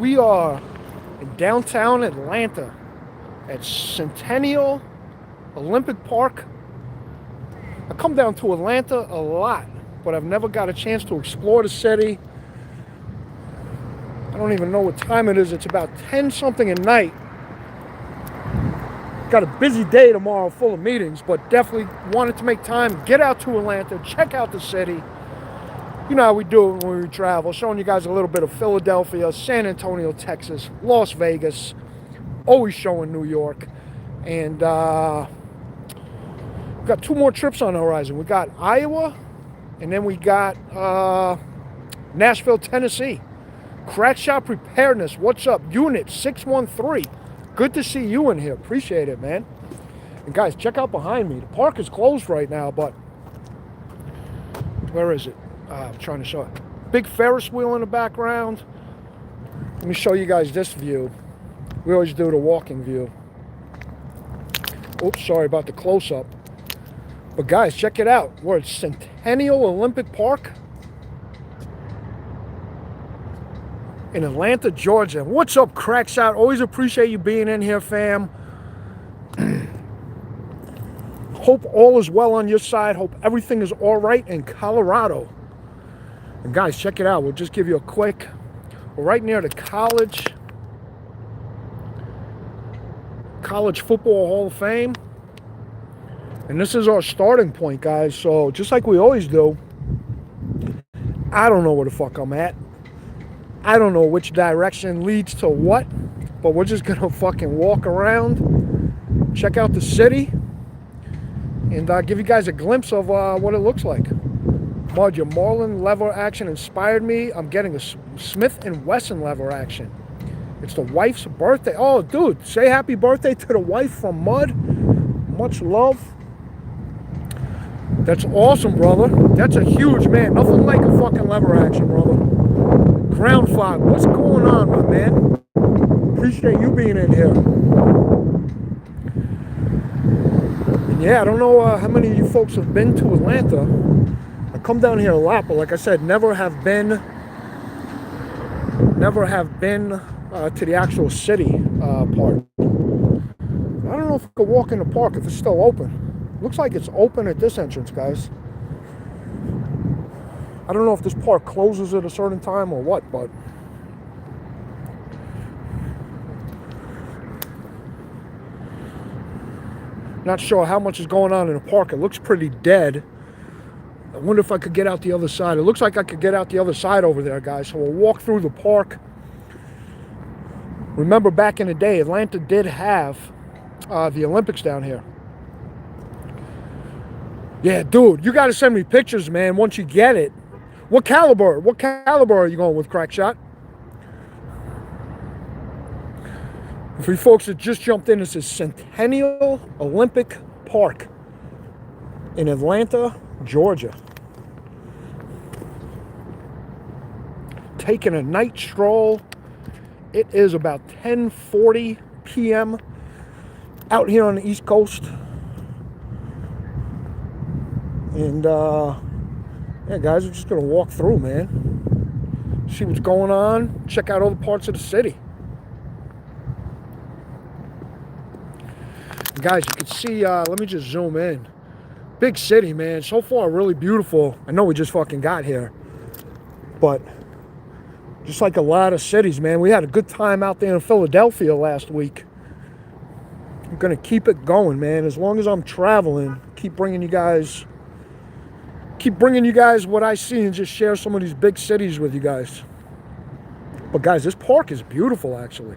We are in downtown Atlanta at Centennial Olympic Park. I come down to Atlanta a lot, but I've never got a chance to explore the city. I don't even know what time it is. It's about 10 something at night. Got a busy day tomorrow full of meetings, but definitely wanted to make time, get out to Atlanta, check out the city. You know how we do it when we travel, showing you guys a little bit of Philadelphia, San Antonio, Texas, Las Vegas, always showing New York. And we've got 2 more trips on the horizon. We got Iowa, and then we got Nashville, Tennessee. Crack Shot Preparedness, what's up? Unit 613. Good to see you in here. Appreciate it, man. And guys, check out behind me. The park is closed right now, but where is it? I'm trying to show it. Big Ferris wheel in the background. Let me show you guys this view. We always do the walking view. Oops, sorry about the close-up. But guys, check it out. We're at Centennial Olympic Park in Atlanta, Georgia. What's up, Crack Shot? Always appreciate you being in here, fam. Hope all is well on your side. Hope everything is all right in Colorado. And guys, check it out. We'll just give you a quick. We're right near the College Football Hall of Fame. And this is our starting point, guys. So just like we always do, I don't know where the fuck I'm at. I don't know which direction leads to what, but we're just gonna fucking walk around, check out the city, and give you guys a glimpse of what it looks like. Mud, your Marlin lever action inspired me. I'm getting a Smith & Wesson lever action. It's the wife's birthday. Oh, dude, say happy birthday to the wife from Mud. Much love. That's awesome, brother. That's a huge, man. Nothing like a fucking lever action, brother. Ground fog. What's going on, my man? Appreciate you being in here. And yeah, I don't know how many of you folks have been to Atlanta. I come down here a lot, but like I said, never have been to the actual city part. I don't know if I could walk in the park if it's still open. Looks like it's open at this entrance, guys. I don't know if this park closes at a certain time or what, but not sure how much is going on in the park. It looks pretty dead. I wonder if I could get out the other side. It looks like I could get out the other side over there, guys. So we'll walk through the park. Remember back in the day, Atlanta did have the Olympics down here. Yeah, dude, you got to send me pictures, man, once you get it. What caliber are you going with, Crack Shot? For you folks that just jumped in, this is Centennial Olympic Park in Atlanta, Georgia. Taking a night stroll. It is about 10:40 p.m. out here on the East Coast. And yeah, guys, we're just gonna walk through, man. See what's going on. Check out other parts of the city. And guys, you can see, let me just zoom in. Big city, man. So far, really beautiful. I know we just fucking got here. But just like a lot of cities, man, we had a good time out there in Philadelphia last week. I'm gonna keep it going, man. As long as I'm traveling, keep bringing you guys what I see and just share some of these big cities with you guys. But guys, this park is beautiful, actually.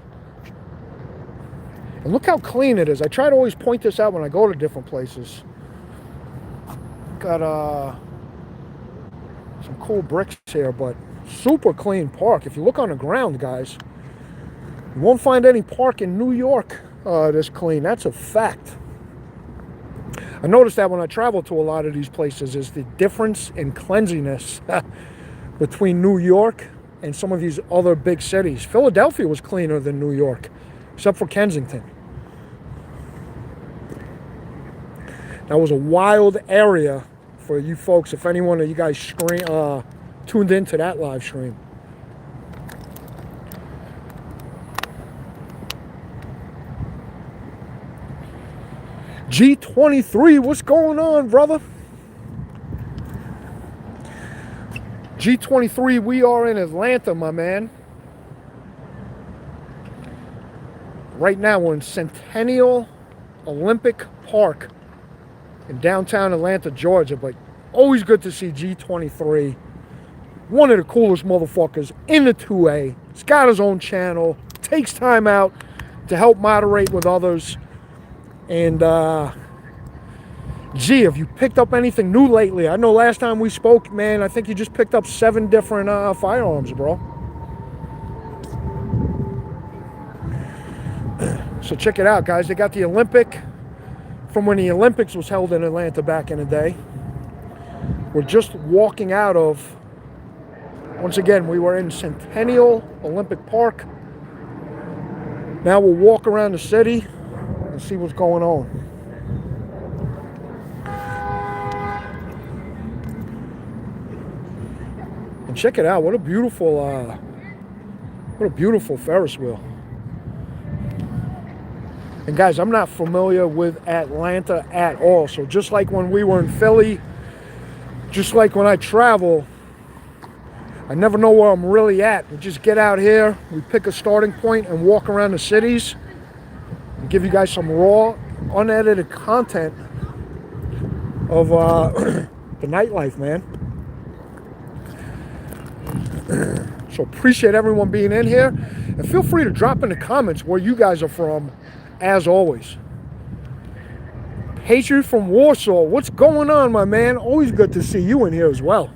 And look how clean it is. I try to always point this out when I go to different places. Got some cool bricks here, but super clean park. If you look on the ground, guys, you won't find any park in New York this clean. That's a fact. I noticed that when I travel to a lot of these places is the difference in cleanliness between New York and some of these other big cities. Philadelphia was cleaner than New York, except for Kensington. That was a wild area for you folks, if any one of you guys tuned into that live stream. G23, what's going on, brother? G23, we are in Atlanta, my man. Right now, we're in Centennial Olympic Park in downtown Atlanta, Georgia. But always good to see G23. One of the coolest motherfuckers in the 2A. He's got his own channel. Takes time out to help moderate with others. And, G, have you picked up anything new lately? I know last time we spoke, man, I think you just picked up 7 different firearms, bro. So check it out, guys. They got the Olympic from when the Olympics was held in Atlanta back in the day. We're just walking out of, once again, we were in Centennial Olympic Park. Now we'll walk around the city and see what's going on. And check it out. What a beautiful Ferris wheel. And guys, I'm not familiar with Atlanta at all. So just like when we were in Philly, just like when I travel, I never know where I'm really at. We just get out here, we pick a starting point and walk around the cities and give you guys some raw, unedited content of the nightlife, man. So appreciate everyone being in here. And feel free to drop in the comments where you guys are from, as always. Patriot from Warsaw, what's going on, my man? Always good to see you in here as well.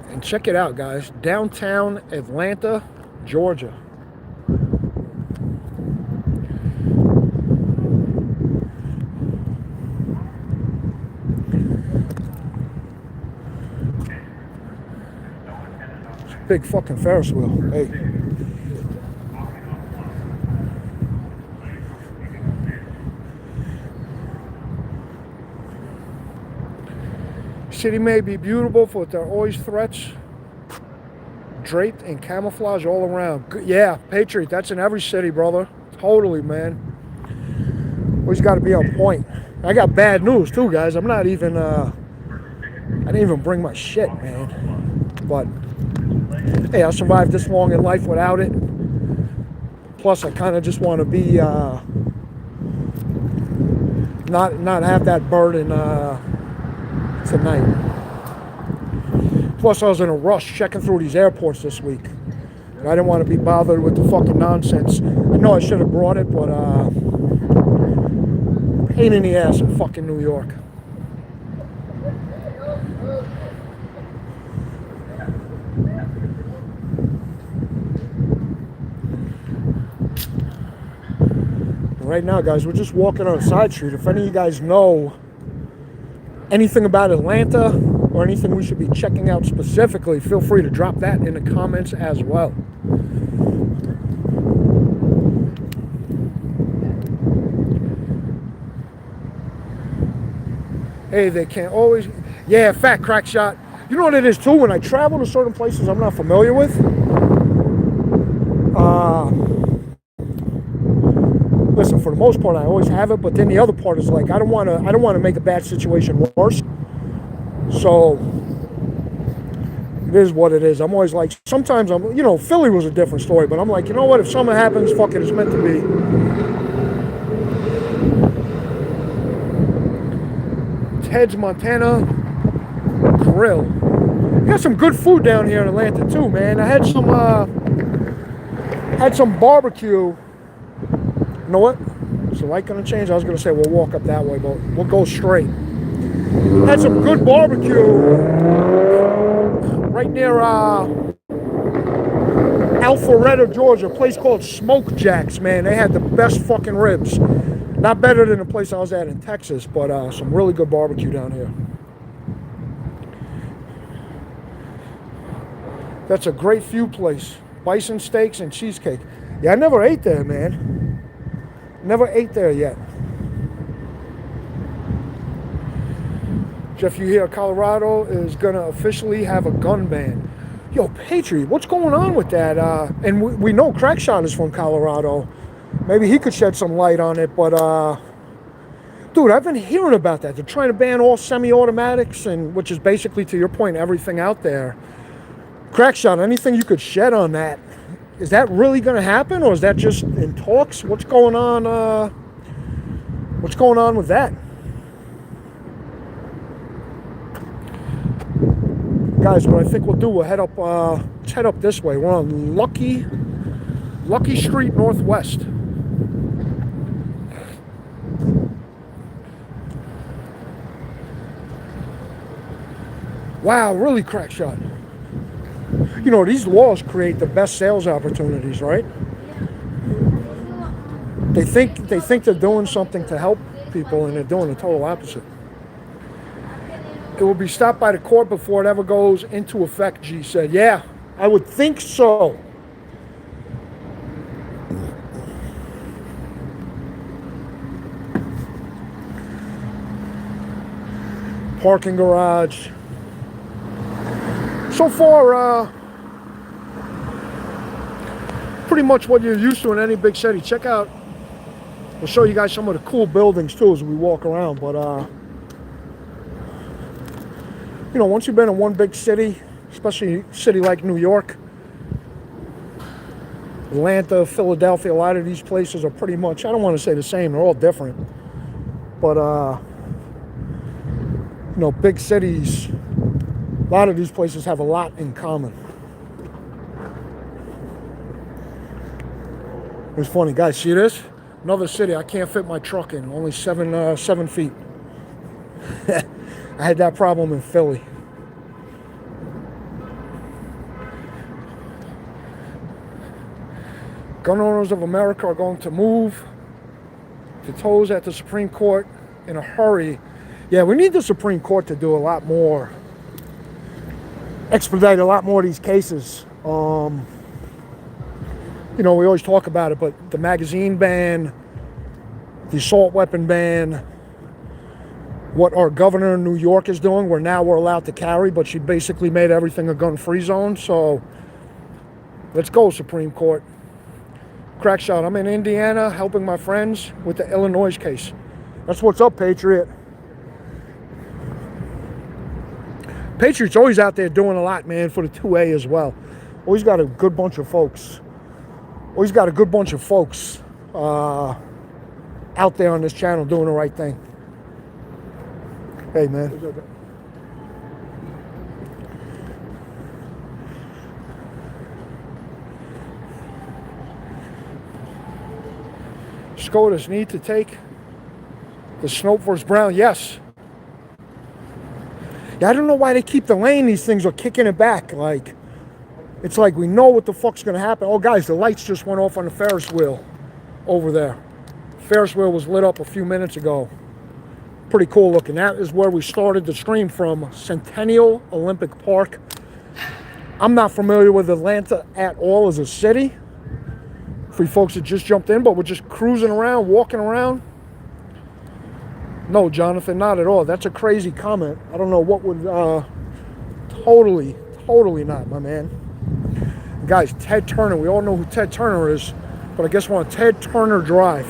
And check it out, guys. Downtown Atlanta, Georgia. It's a big fucking Ferris wheel. Hey. City may be beautiful, but there are always threats draped in camouflage all around. Yeah, Patriot, that's in every city, brother. Totally, man. Always got to be on point. I got bad news too, guys. I'm not even, I didn't even bring my shit, man. But, hey, I survived this long in life without it. Plus, I kind of just want to be, not have that burden, tonight. Plus, I was in a rush checking through these airports this week. And I didn't want to be bothered with the fucking nonsense. I know I should have brought it, but pain in the ass in fucking New York. Right now, guys, we're just walking on a side street. If any of you guys know anything about Atlanta or anything we should be checking out specifically, feel free to drop that in the comments as well. Hey, they can't always, yeah, fat crack shot. You know what it is too, when I travel to certain places I'm not familiar with, listen, for the most part, I always have it, but then the other part is like, I don't want to make a bad situation worse. So it is what it is. I'm always like, sometimes I'm, Philly was a different story, but I'm like, you know what? If something happens, fuck it, it's meant to be. Ted's Montana Grill. We got some good food down here in Atlanta too, man. I had some barbecue. You know what? Is the light gonna change? I was gonna say we'll walk up that way, but we'll go straight. Had some good barbecue right near Alpharetta, Georgia, a place called Smoke Jacks, man. They had the best fucking ribs. Not better than the place I was at in Texas, but some really good barbecue down here. That's a great few place. Bison steaks and cheesecake. Yeah, I never ate there, man. Never ate there yet. Jeff, you hear Colorado is going to officially have a gun ban. Yo, Patriot, what's going on with that? And we know Crackshot is from Colorado. Maybe he could shed some light on it, but Dude, I've been hearing about that. They're trying to ban all semi-automatics, and which is basically, to your point, everything out there. Crackshot, anything you could shed on that? Is that really going to happen, or is that just in talks? What's going on? What's going on with that? Guys, what I think we'll do, we'll head up, let's head up this way. We're on Lucky Street Northwest. Wow, really, Crackshot. You know, these laws create the best sales opportunities, right? They think they're doing something to help people, and they're doing the total opposite. It will be stopped by the court before it ever goes into effect, G said. Yeah, I would think so. Parking garage. So far, pretty much what you're used to in any big city. Check out, we'll show you guys some of the cool buildings too as we walk around. But, you know, once you've been in one big city, especially a city like New York, Atlanta, Philadelphia, a lot of these places are pretty much, I don't want to say the same, they're all different. But, you know, big cities, a lot of these places have a lot in common. It's funny, guys, see this? Another city I can't fit my truck in, only 7 feet. I had that problem in Philly. Gun owners of America are going to move to toes at the Supreme Court in a hurry. Yeah, we need the Supreme Court to do a lot more, expedite a lot more of these cases. You know, we always talk about it, but the magazine ban, the assault weapon ban, what our governor in New York is doing, where now we're allowed to carry, but she basically made everything a gun-free zone. So let's go, Supreme Court. Crackshot, I'm in Indiana helping my friends with the Illinois case. That's what's up, Patriot. Patriot's always out there doing a lot, man, for the 2A as well. Always got a good bunch of folks. Always got a good bunch of folks out there on this channel doing the right thing. Hey, man. SCOTUS need to take the Snope versus Brown. Yes. Yeah, I don't know why they keep delaying these things or kicking it back. Like, it's like we know what the fuck's going to happen. Oh, guys, the lights just went off on the Ferris wheel over there. Ferris wheel was lit up a few minutes ago. Pretty cool looking. That is where we started the stream from, Centennial Olympic Park. I'm not familiar with Atlanta at all as a city. For you folks that just jumped in, but we're just cruising around, walking around. No, Jonathan, not at all. That's a crazy comment. I don't know what would, totally not, my man. Guys, Ted Turner, we all know who Ted Turner is, but I guess we're on Ted Turner Drive.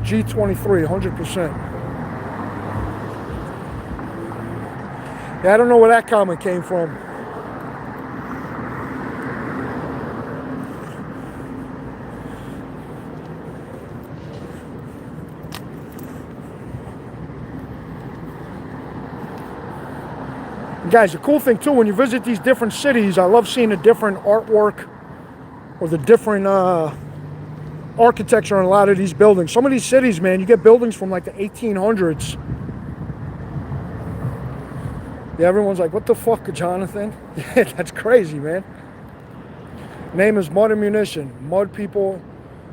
G23, 100%. Yeah, I don't know where that comment came from. Guys, the cool thing too, when you visit these different cities, I love seeing the different artwork or the different architecture in a lot of these buildings. Some of these cities, man, you get buildings from like the 1800s. Yeah, everyone's like, what the fuck, Jonathan? Yeah, that's crazy, man. Name is Mud and Munition. Mud people.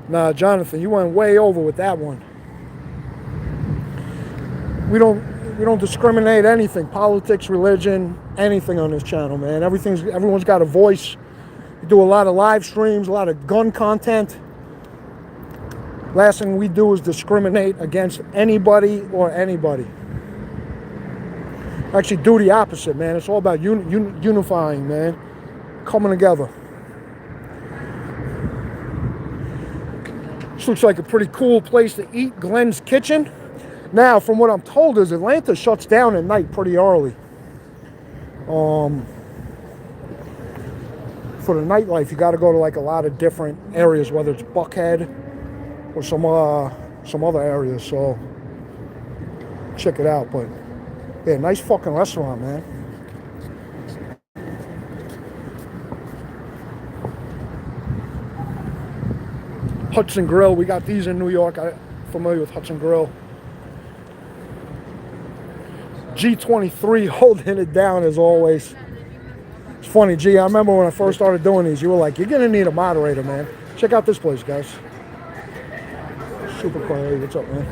Nah, Jonathan, you went way over with that one. We don't discriminate anything, politics, religion, anything on this channel, man. Everyone's got a voice. We do a lot of live streams, a lot of gun content. Last thing we do is discriminate against anybody or anybody. Actually do the opposite, man. It's all about unifying, man. Coming together. This looks like a pretty cool place to eat, Glenn's Kitchen. Now, from what I'm told, is Atlanta shuts down at night pretty early. For the nightlife, you got to go to like a lot of different areas, whether it's Buckhead or some other areas. So check it out. But yeah, nice fucking restaurant, man. Hudson Grill, we got these in New York. I'm familiar with Hudson Grill. G23 holding it down as always. It's funny, G, I remember when I first started doing these, you were like, you're going to need a moderator, man. Check out this place, guys. Super cool. Hey, what's up, man?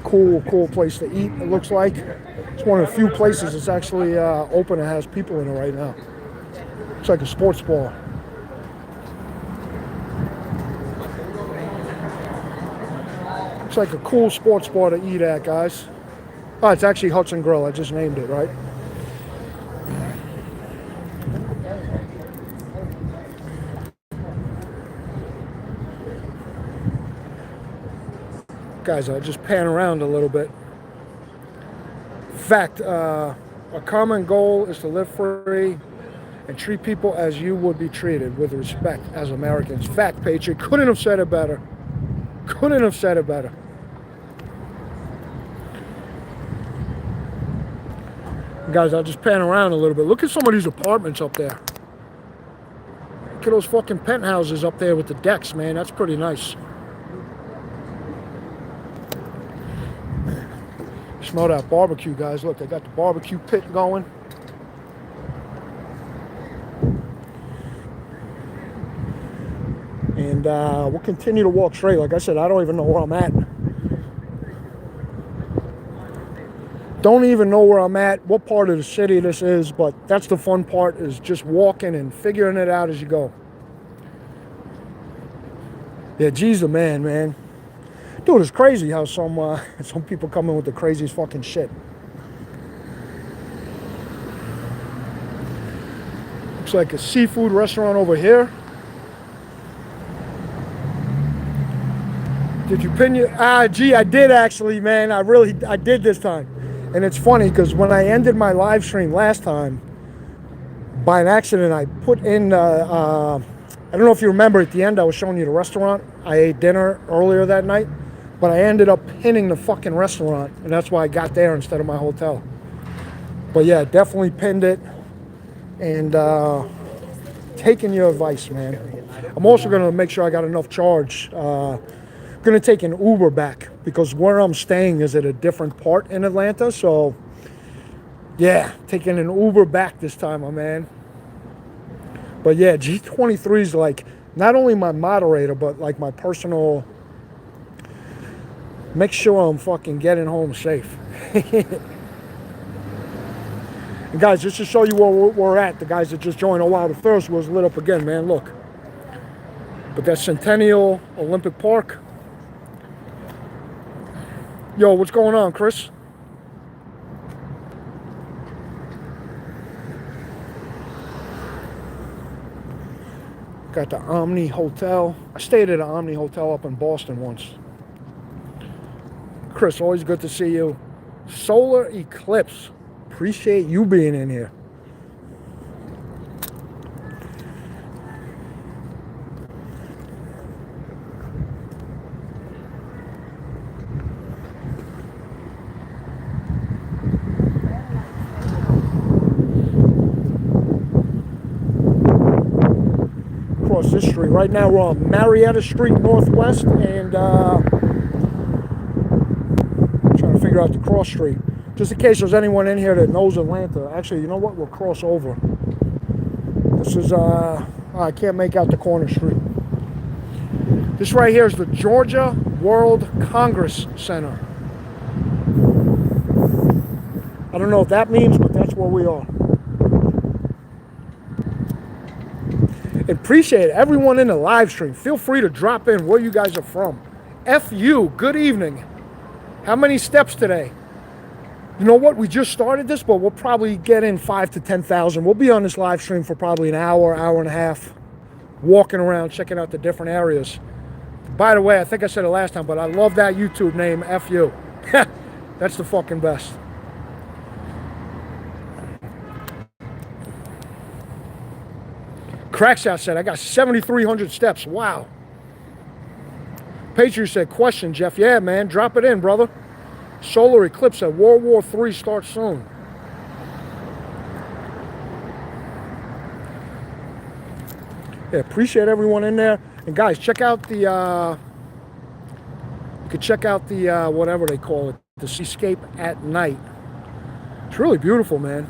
Cool place to eat, it looks like. It's one of the few places that's actually open and has people in it right now. It's like a sports bar. It's like a cool sports bar to eat at, guys. Oh, it's actually Hudson Grill. I just named it, right? Guys, I'll just pan around a little bit. Fact, a common goal is to live free and treat people as you would be treated, with respect as Americans. Fact, Patriot. Couldn't have said it better. Couldn't have said it better. Guys, I'll just pan around a little bit. Look at some of these apartments up there. Look at those fucking penthouses up there with the decks, man. That's pretty nice. Smell that barbecue, guys. Look, they got the barbecue pit going. And we'll continue to walk straight. Like I said, I don't even know where I'm at. Don't even know where I'm at, what part of the city this is, but that's the fun part, is just walking and figuring it out as you go. Yeah, G's the man. Dude, it's crazy how some people come in with the craziest fucking shit. Looks like a seafood restaurant over here. Did you pin your... Gee, I did actually, man. I did this time. And it's funny because when I ended my live stream last time, by an accident, I put in, I don't know if you remember at the end, I was showing you the restaurant. I ate dinner earlier that night, but I ended up pinning the fucking restaurant, and that's why I got there instead of my hotel. But yeah, definitely pinned it, and taking your advice, man. I'm also going to make sure I got enough charge. Going to take an Uber back because where I'm staying is at a different part in Atlanta. So yeah, taking an Uber back this time, my man. But yeah, G23 is like not only my moderator, but like my personal, make sure I'm fucking getting home safe. And guys, just to show you where we're at, the guys that just joined, oh wow, the Thirst was lit up again, man, look. But that's Centennial Olympic Park. Yo, what's going on, Chris? Got the Omni Hotel. I stayed at an Omni Hotel up in Boston once. Chris, always good to see you. Solar Eclipse. Appreciate you being in here. This street. Right now we're on Marietta Street Northwest and trying to figure out the cross street. Just in case there's anyone in here that knows Atlanta. Actually, you know what? We'll cross over. This is, I can't make out the corner street. This right here is the Georgia World Congress Center. I don't know what that means, but that's where we are. Appreciate everyone in the live stream. Feel free to drop in where you guys are from. F you, good evening. How many steps today? You know what? We just started this, but we'll probably get in 5,000 to 10,000. We'll be on this live stream for probably an hour, hour and a half, walking around, checking out the different areas. By the way, I think I said it last time, but I love that YouTube name, FU. That's the fucking best. Crackshot said, I got 7,300 steps. Wow. Patriot said, question, Jeff. Yeah, man, drop it in, brother. Solar eclipse at World War III starts soon. Yeah, appreciate everyone in there. And guys, check out the, you could check out the, whatever they call it, the seascape at night. It's really beautiful, man.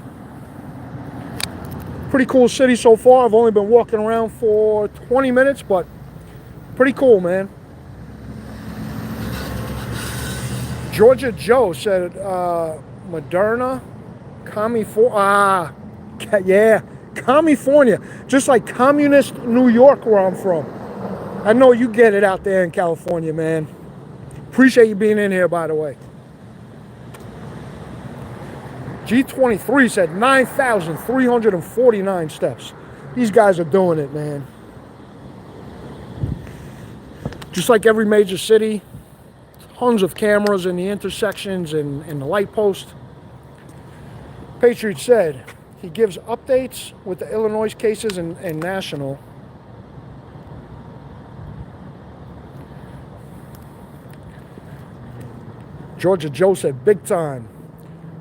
Pretty cool city so far. I've only been walking around for 20 minutes, but pretty cool, man. Georgia Joe said, Moderna, yeah, California, just like communist New York where I'm from. I know you get it out there in California, man. Appreciate you being in here, by the way. G23 said 9,349 steps. These guys are doing it, man. Just like every major city, tons of cameras in the intersections and the light post. Patriot said he gives updates with the Illinois cases and national. Georgia Joe said big time.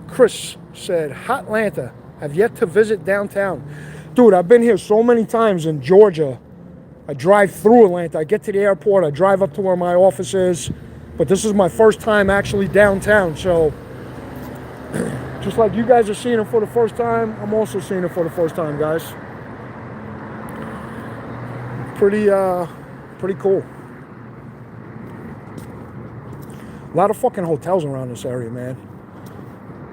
Chris said Hotlanta, have yet to visit downtown. Dude, I've been here so many times in Georgia. I drive through Atlanta. I get to the airport. I drive up to where my office is. But this is my first time actually downtown. So just like you guys are seeing it for the first time, I'm also seeing it for the first time, guys. Pretty cool. A lot of fucking hotels around this area, man.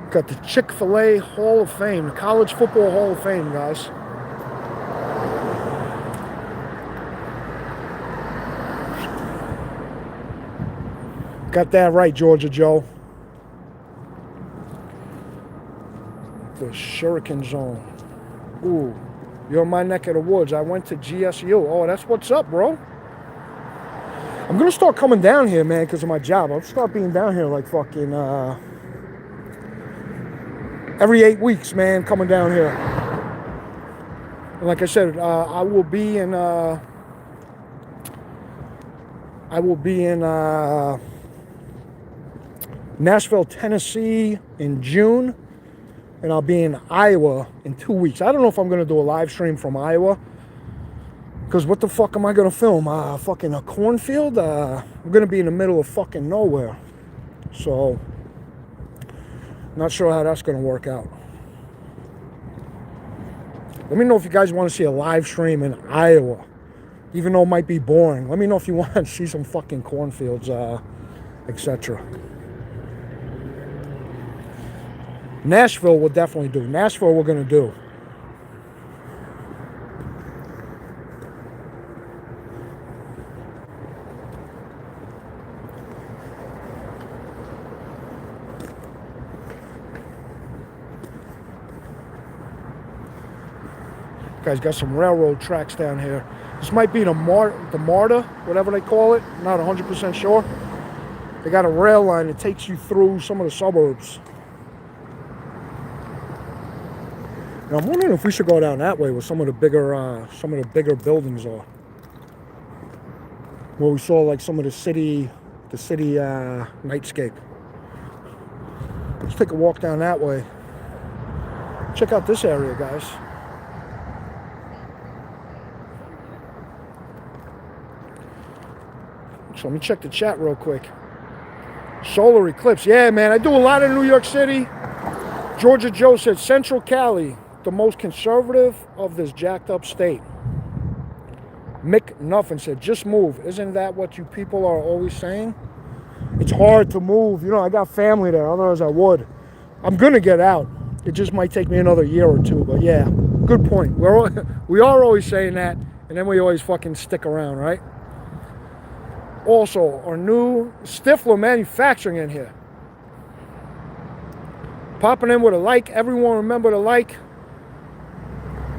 Got the Chick-fil-A Hall of Fame, the College Football Hall of Fame, guys. Got that right, Georgia Joe. The Shuriken Zone. Ooh, you're in my neck of the woods. I went to GSU. Oh, that's what's up, bro. I'm going to start coming down here, man, because of my job. I'll start being down here like fucking every 8 weeks, man, coming down here. And like I said, I will be in Nashville, Tennessee in June, and I'll be in Iowa in 2 weeks. I don't know if I'm going to do a live stream from Iowa, because what the fuck am I going to film? Fucking a cornfield? I'm going to be in the middle of fucking nowhere. So, not sure how that's going to work out. Let me know if you guys want to see a live stream in Iowa, even though it might be boring. Let me know if you want to see some fucking cornfields, etc. Nashville will definitely do. Nashville we're going to do. Guys, got some railroad tracks down here. This might be the MARTA, whatever they call it. Not 100% sure. They got a rail line that takes you through some of the suburbs. And I'm wondering if we should go down that way where some of the bigger buildings are. Where we saw like some of the city nightscape. Let's take a walk down that way. Check out this area, guys. So let me check the chat real quick. Solar eclipse. Yeah, man, I do a lot in New York City. Georgia Joe said Central Cali, the most conservative of this jacked up state. Mick Nuffin said, just move. Isn't that what you people are always saying? It's hard to move. You know, I got family there. Otherwise I would. I'm going to get out. It just might take me another year or two. But yeah, good point. We are always saying that. And then we always fucking stick around, right? Also, our new Stifler manufacturing in here. Popping in with a like. Everyone remember to like.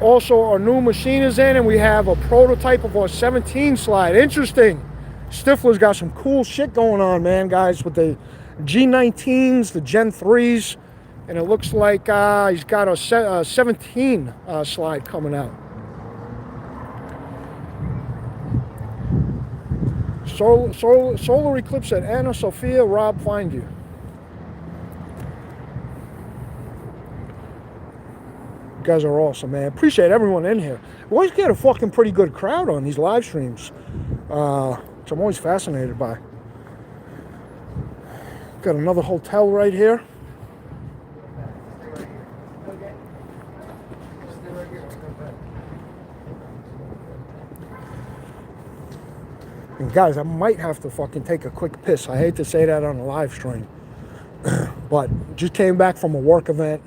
Also, our new machine is in, and we have a prototype of our 17 slide. Interesting. Stifler's got some cool shit going on, man, guys, with the G19s, the Gen 3s, and it looks like he's got a 17 slide coming out. Solar eclipse at Anna Sophia. Rob, find you. You guys are awesome, man. Appreciate everyone in here. We always get a fucking pretty good crowd on these live streams, which I'm always fascinated by. Got another hotel right here. And guys, I might have to fucking take a quick piss. I hate to say that on a live stream, but just came back from a work event,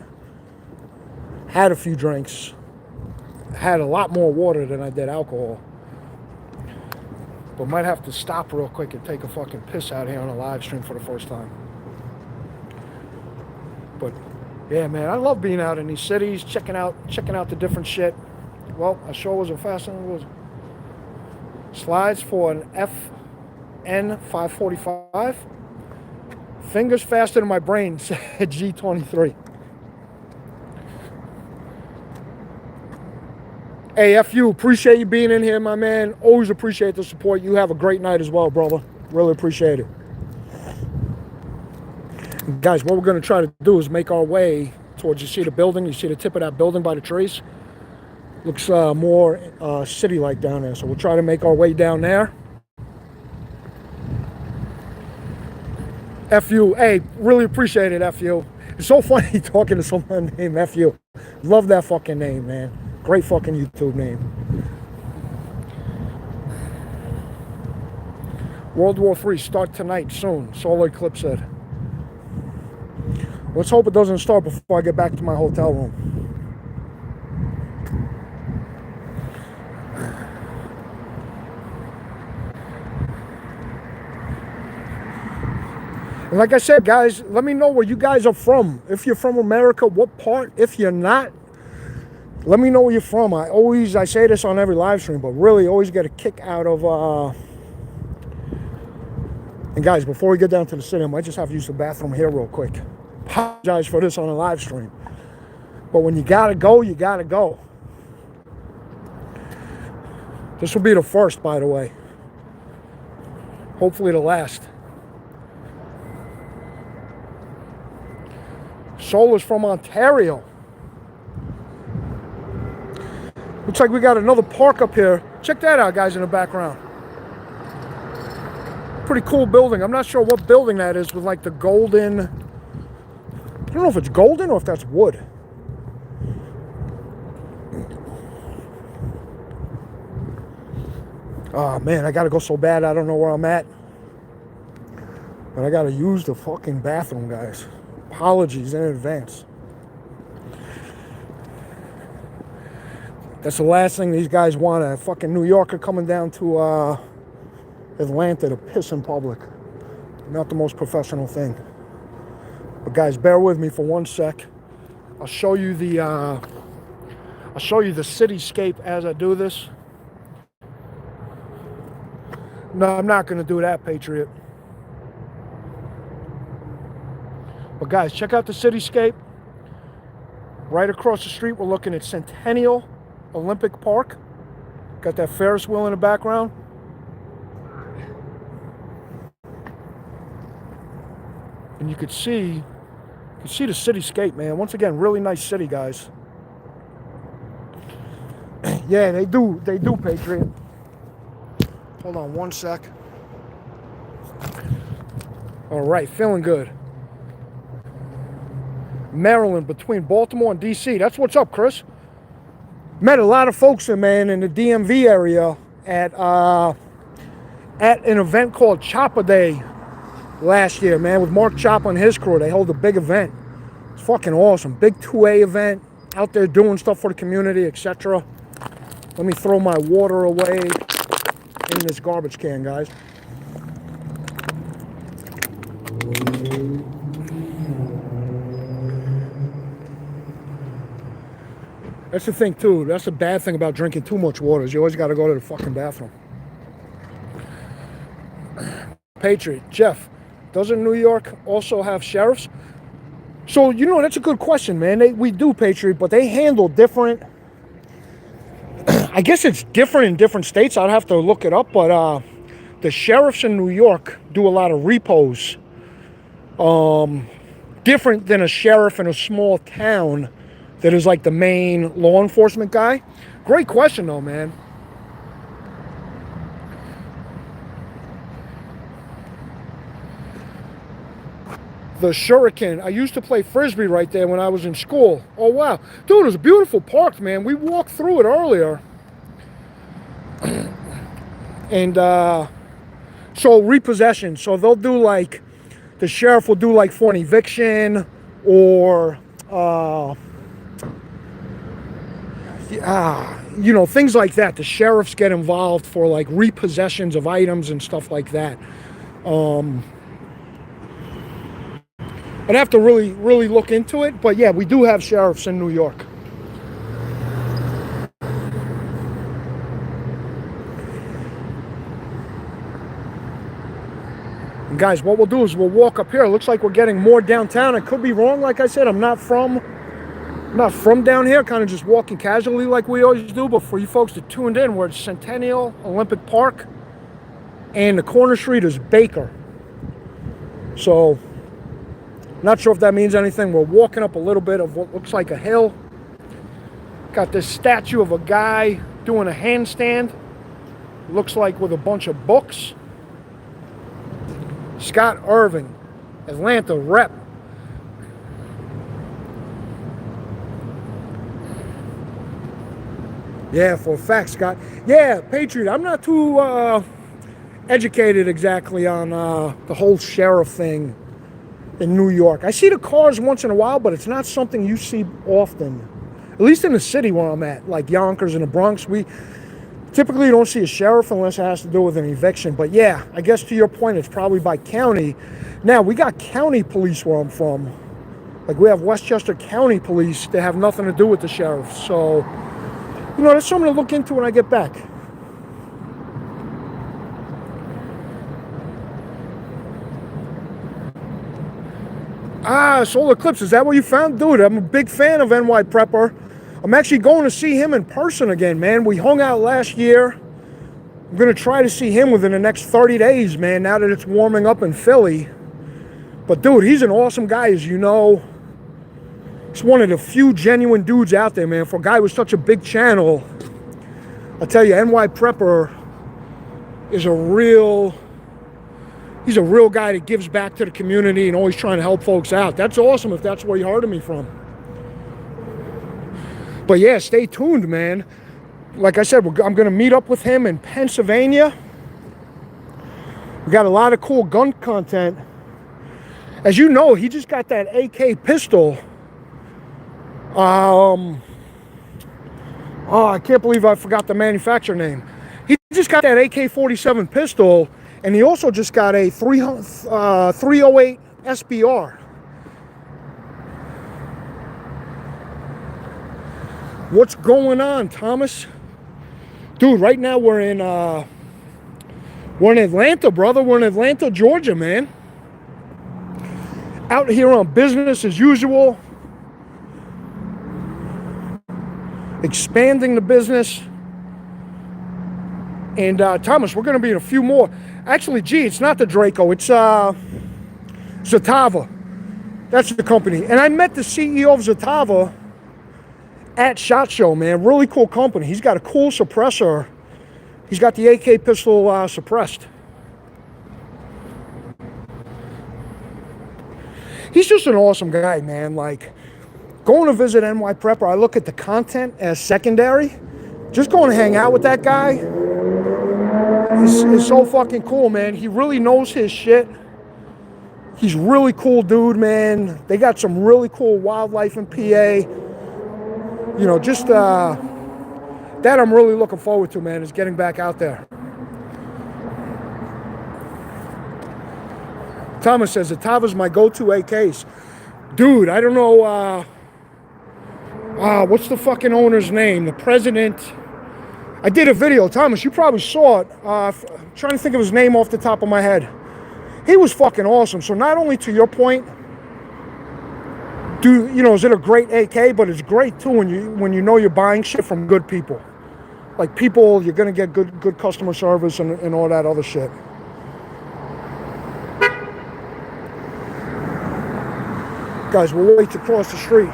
had a few drinks, had a lot more water than I did alcohol, but might have to stop real quick and take a fucking piss out here on a live stream for the first time. But yeah, man, I love being out in these cities, checking out the different shit. Well, I sure wasn't fast enough. Slides for an FN 545. Fingers faster than my brain, said G23. Hey, F you, appreciate you being in here, my man. Always appreciate the support. You have a great night as well, brother. Really appreciate it. Guys, what we're going to try to do is make our way towards, you see the building? You see the tip of that building by the trees? Looks more city-like down there. So we'll try to make our way down there. FU. Hey, really appreciate it, FU. It's so funny talking to someone named FU. Love that fucking name, man. Great fucking YouTube name. World War III start tonight soon. Solar eclipse said. Let's hope it doesn't start before I get back to my hotel room. And like I said, guys, let me know where you guys are from. If you're from America, what part? If you're not, let me know where you're from. I say this on every live stream, but really always get a kick out of... And guys, before we get down to the city, I might just have to use the bathroom here real quick. Apologize for this on a live stream. But when you gotta go, you gotta go. This will be the first, by the way. Hopefully the last. Solar's from Ontario. Looks like we got another park up here. Check that out, guys, in the background. Pretty cool building. I'm not sure what building that is with like the golden... I don't know if it's golden or if that's wood. Oh, man, I gotta go so bad. I don't know where I'm at. But I gotta use the fucking bathroom, guys. Apologies in advance. That's the last thing these guys want. A fucking New Yorker coming down to Atlanta to piss in public. Not the most professional thing. But guys, bear with me for 1 sec. I'll show you the cityscape as I do this. No, I'm not going to do that, Patriot. But guys, check out the cityscape. Right across the street, we're looking at Centennial Olympic Park. Got that Ferris wheel in the background. And you could see the cityscape, man. Once again, really nice city, guys. Yeah, they do, Patriot. Hold on 1 sec. All right, feeling good. Maryland, between Baltimore and DC. That's what's up, Chris. Met a lot of folks in, man, in the DMV area at an event called Chopper Day last year, man, with Mark Chopper and his crew. They hold a big event. It's fucking awesome. Big 2A event. Out there doing stuff for the community, etc. Let me throw my water away in this garbage can, guys. That's the thing, too. That's the bad thing about drinking too much water is you always got to go to the fucking bathroom. Patriot. Jeff, doesn't New York also have sheriffs? So, that's a good question, man. We do, Patriot, but they handle different. I guess it's different in different states. I'd have to look it up, but the sheriffs in New York do a lot of repos. Different than a sheriff in a small town that is like the main law enforcement guy. Great question, though, man. The Shuriken. I used to play Frisbee right there when I was in school. Oh, wow. Dude, it was a beautiful park, man. We walked through it earlier. And so repossession. So they'll do like, the sheriff will do like for an eviction or, things like that. The sheriffs get involved for like repossessions of items and stuff like that. I'd have to really, really look into it. But yeah, we do have sheriffs in New York. And guys, what we'll do is we'll walk up here. It looks like we're getting more downtown. I could be wrong. Like I said, I'm not from down here. Kind of just walking casually like we always do. But for you folks that tuned in, we're at Centennial, Olympic Park. And the corner street is Baker. So, not sure if that means anything. We're walking up a little bit of what looks like a hill. Got this statue of a guy doing a handstand. Looks like with a bunch of books. Scott Irving, Atlanta rep. Yeah, for a fact, Scott. Yeah, Patriot. I'm not too educated exactly on the whole sheriff thing in New York. I see the cars once in a while, but it's not something you see often. At least in the city where I'm at, like Yonkers and the Bronx, we typically don't see a sheriff unless it has to do with an eviction. But yeah, I guess to your point, it's probably by county. Now, we got county police where I'm from. Like, we have Westchester County Police. They have nothing to do with the sheriff. So, that's something to look into when I get back. Solar Eclipse, is that what you found? Dude, I'm a big fan of NY Prepper. I'm actually going to see him in person again, man. We hung out last year. I'm going to try to see him within the next 30 days, man, now that it's warming up in Philly. But, dude, he's an awesome guy, as you know. He's one of the few genuine dudes out there, man. For a guy with such a big channel, I tell you, NY Prepper is he's a real guy that gives back to the community and always trying to help folks out. That's awesome if that's where you heard of me from. But yeah, stay tuned, man. Like I said, I'm going to meet up with him in Pennsylvania. We got a lot of cool gun content. As you know, he just got that AK pistol. I can't believe I forgot the manufacturer name. He just got that AK-47 pistol. And he also just got a 308 SBR. What's going on, Thomas? Dude, right now we're in Atlanta, brother. We're in Atlanta, Georgia, man. Out here on business as usual. Expanding the business. And Thomas, we're going to be in a few more. Actually, it's not the Draco. It's Zatava. That's the company. And I met the CEO of Zatava at SHOT Show, man. Really cool company. He's got a cool suppressor. He's got the AK pistol suppressed. He's just an awesome guy, man. Like, going to visit NY Prepper, I look at the content as secondary. Just going to hang out with that guy is so fucking cool, man. He really knows his shit. He's a really cool dude, man. They got some really cool wildlife in PA. Just that I'm really looking forward to, man, is getting back out there. Thomas says, Zatava's my go-to AKs. Dude, I don't know, what's the fucking owner's name? The president. I did a video, Thomas, you probably saw it. I'm trying to think of his name off the top of my head. He was fucking awesome. So not only to your point, is it a great AK, but it's great too when you know you're buying shit from good people. Like people, you're gonna get good customer service and all that other shit. Guys, we'll wait to cross the street.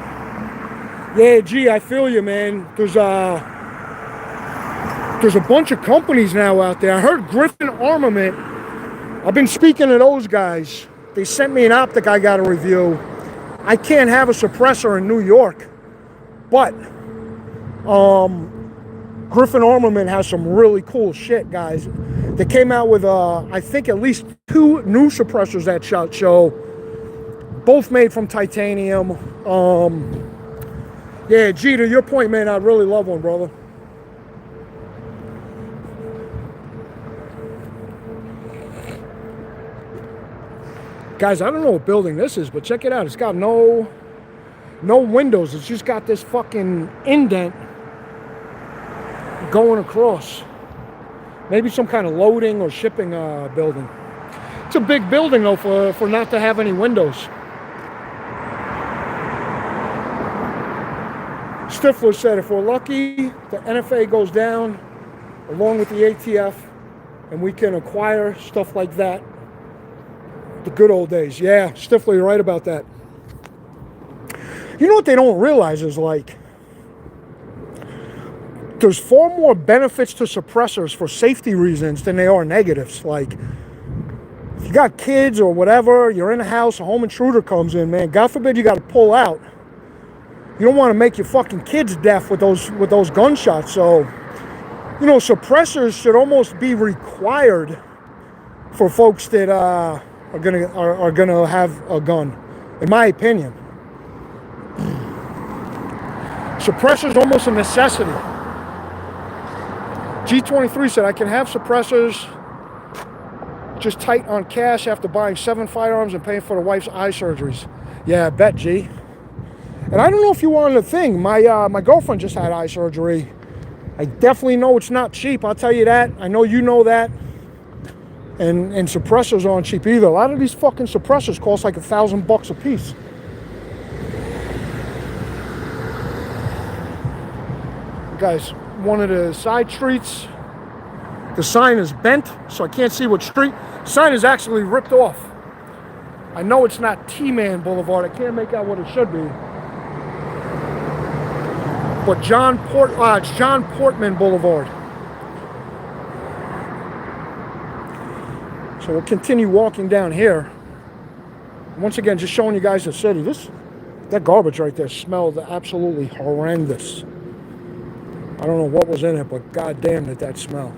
Yeah, gee, I feel you, man. There's a bunch of companies now out there. I heard Griffin Armament. I've been speaking to those guys. They sent me an optic I got to review. I can't have a suppressor in New York, but Griffin Armament has some really cool shit, guys. They came out with, I think, at least 2 new suppressors at SHOT Show, both made from titanium. Yeah, G, to your point, man, I'd really love one, brother. Guys, I don't know what building this is, but check it out. It's got no windows. It's just got this fucking indent going across. Maybe some kind of loading or shipping building. It's a big building, though, for not to have any windows. Stifler said if we're lucky, the NFA goes down along with the ATF and we can acquire stuff like that. The good old days. Yeah, Stifler, you're right about that. You know what they don't realize is, like, there's far more benefits to suppressors for safety reasons than they are negatives. Like, if you got kids or whatever, you're in a house, a home intruder comes in, man, God forbid you got to pull out. You don't want to make your fucking kids deaf with those gunshots. So, suppressors should almost be required for folks that are gonna have a gun, in my opinion. Suppressors almost a necessity. G23 said I can have suppressors just tight on cash after buying 7 firearms and paying for the wife's eye surgeries. Yeah, I bet, G. And I don't know if you want the thing. My girlfriend just had eye surgery. I definitely know it's not cheap. I'll tell you that. I know you know that. And suppressors aren't cheap either. A lot of these fucking suppressors cost like $1,000 a piece. Guys, one of the side streets, the sign is bent, so I can't see what street. The sign is actually ripped off. I know it's not T-Man Boulevard. I can't make out what it should be. But it's John Portman Boulevard. So we'll continue walking down here. Once again, just showing you guys the city. That garbage right there smelled absolutely horrendous. I don't know what was in it, but goddamn did that smell.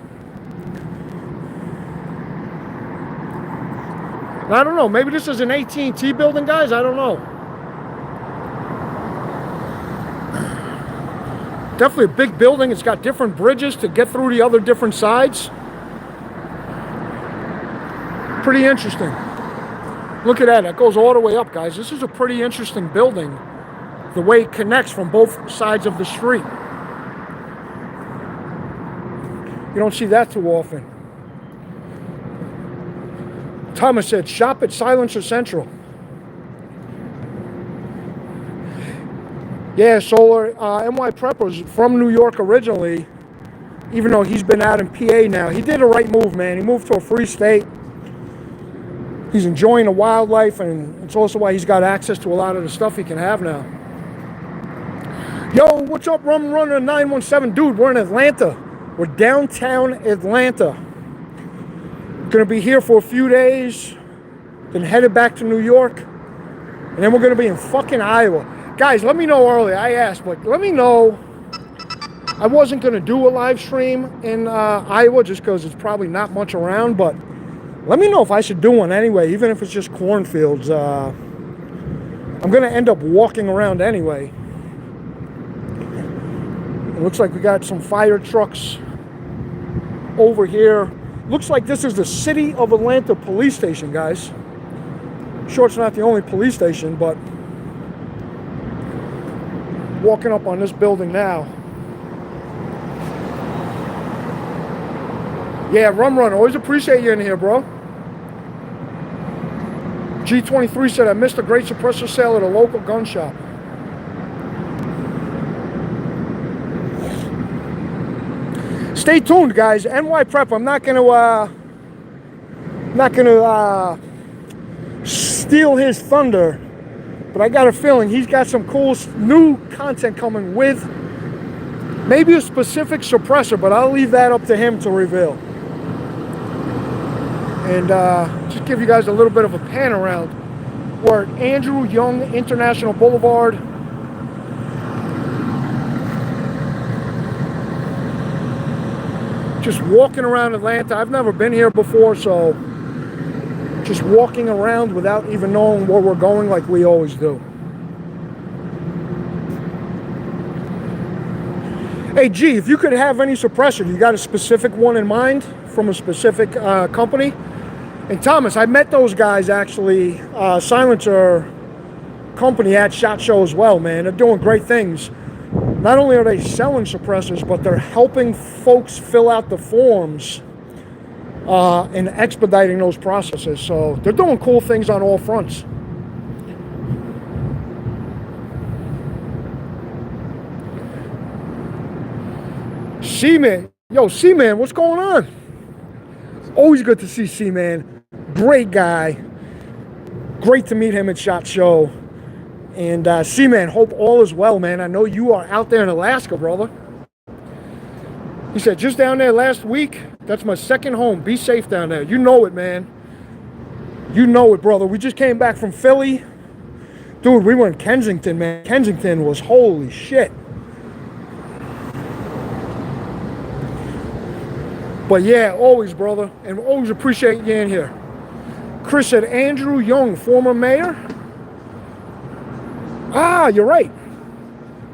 And I don't know, maybe this is an AT&T building, guys. I don't know. Definitely a big building. It's got different bridges to get through the other different sides. Pretty interesting. Look at that. That goes all the way up, guys. This is a pretty interesting building, the way it connects from both sides of the street. You don't see that too often. Thomas said, shop at Silencer Central. Yeah, Solar, NY Prepper's from New York originally, even though he's been out in PA now. He did the right move, man. He moved to a free state. He's enjoying the wildlife, and it's also why he's got access to a lot of the stuff he can have now. Yo, what's up, Rum Runner 917? Dude, we're in Atlanta. We're downtown Atlanta. Gonna be here for a few days, then headed back to New York, and then we're gonna be in fucking Iowa. Guys, let me know early. I asked, but let me know. I wasn't gonna do a live stream in Iowa just because it's probably not much around, but let me know if I should do one anyway, even if it's just cornfields. I'm gonna end up walking around anyway. It looks like we got some fire trucks over here. Looks like this is the City of Atlanta police station, guys. I'm sure it's not the only police station, but walking up on this building now. Yeah, Rum Run, always appreciate you in here, bro. G23 said, I missed a great suppressor sale at a local gun shop. Stay tuned, guys. NY Prep, I'm not gonna steal his thunder, but I got a feeling he's got some cool new content coming with maybe a specific suppressor, but I'll leave that up to him to reveal. And just give you guys a little bit of a pan around. We're at Andrew Young International Boulevard. Just walking around Atlanta. I've never been here before, so just walking around without even knowing where we're going like we always do. Hey, G, if you could have any suppressor, you got a specific one in mind from a specific company? And Thomas, I met those guys actually, silencer company at SHOT Show as well, man. They're doing great things. Not only are they selling suppressors, but they're helping folks fill out the forms and expediting those processes. So they're doing cool things on all fronts. C-Man. Yo, C-Man, what's going on? Always good to see C-Man. Great guy. Great to meet him at SHOT Show. And C-Man, hope all is well, man. I know you are out there in Alaska, brother. He said, just down there last week. That's my second home. Be safe down there. You know it, man. You know it, brother. We just came back from Philly. Dude, we were in Kensington, man. Kensington was holy shit. But yeah, always, brother. And always appreciate you in here. Chris said, Andrew Young, former mayor. Ah, you're right.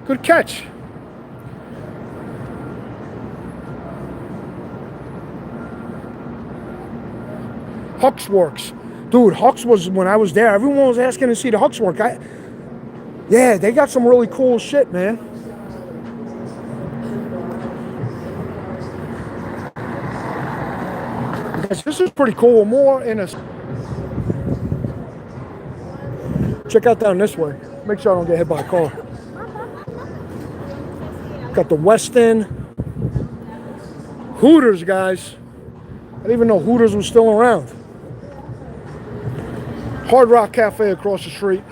Good catch. Hux Works. Dude, Hux was, when I was there, everyone was asking to see the Hux work. Yeah, they got some really cool shit, man. This is pretty cool. More in a... Check out down this way. Make sure I don't get hit by a car. Got the Westin. Hooters, guys. I didn't even know Hooters was still around. Hard Rock Cafe across the street.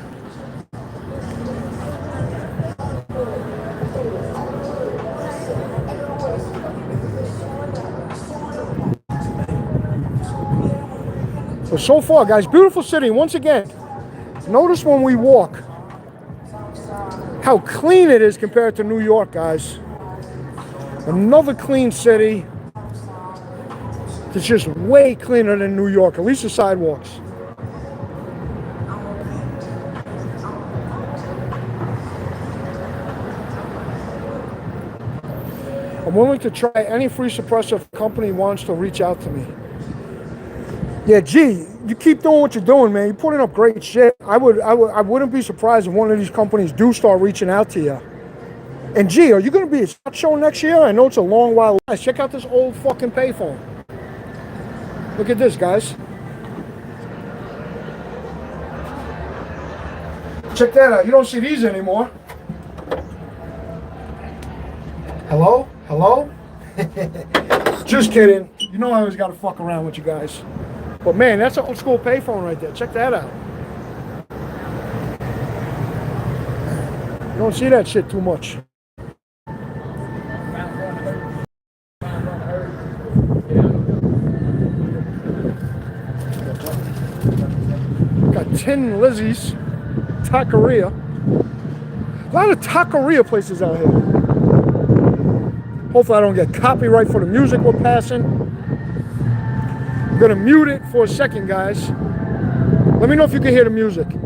But so far, guys, beautiful city. Once again, notice when we walk how clean it is compared to New York, guys. Another clean city. It's just way cleaner than New York, at least the sidewalks. I'm willing to try any free suppressor if a company wants to reach out to me. Yeah, G, you keep doing what you're doing, man. You're putting up great shit. I wouldn't be surprised if one of these companies do start reaching out to you. And G, are you going to be at SHOT Show next year? I know it's a long while. Check out this old fucking payphone. Look at this, guys. Check that out. You don't see these anymore. Hello? Hello? Just kidding. You know I always got to fuck around with you guys. But man, that's an old school payphone right there. Check that out. You don't see that shit too much. Got Tin Lizzie's Taqueria. A lot of taqueria places out here. Hopefully I don't get copyright for the music we're passing. I'm gonna mute it for a second, guys. Let me know if you can hear the music. You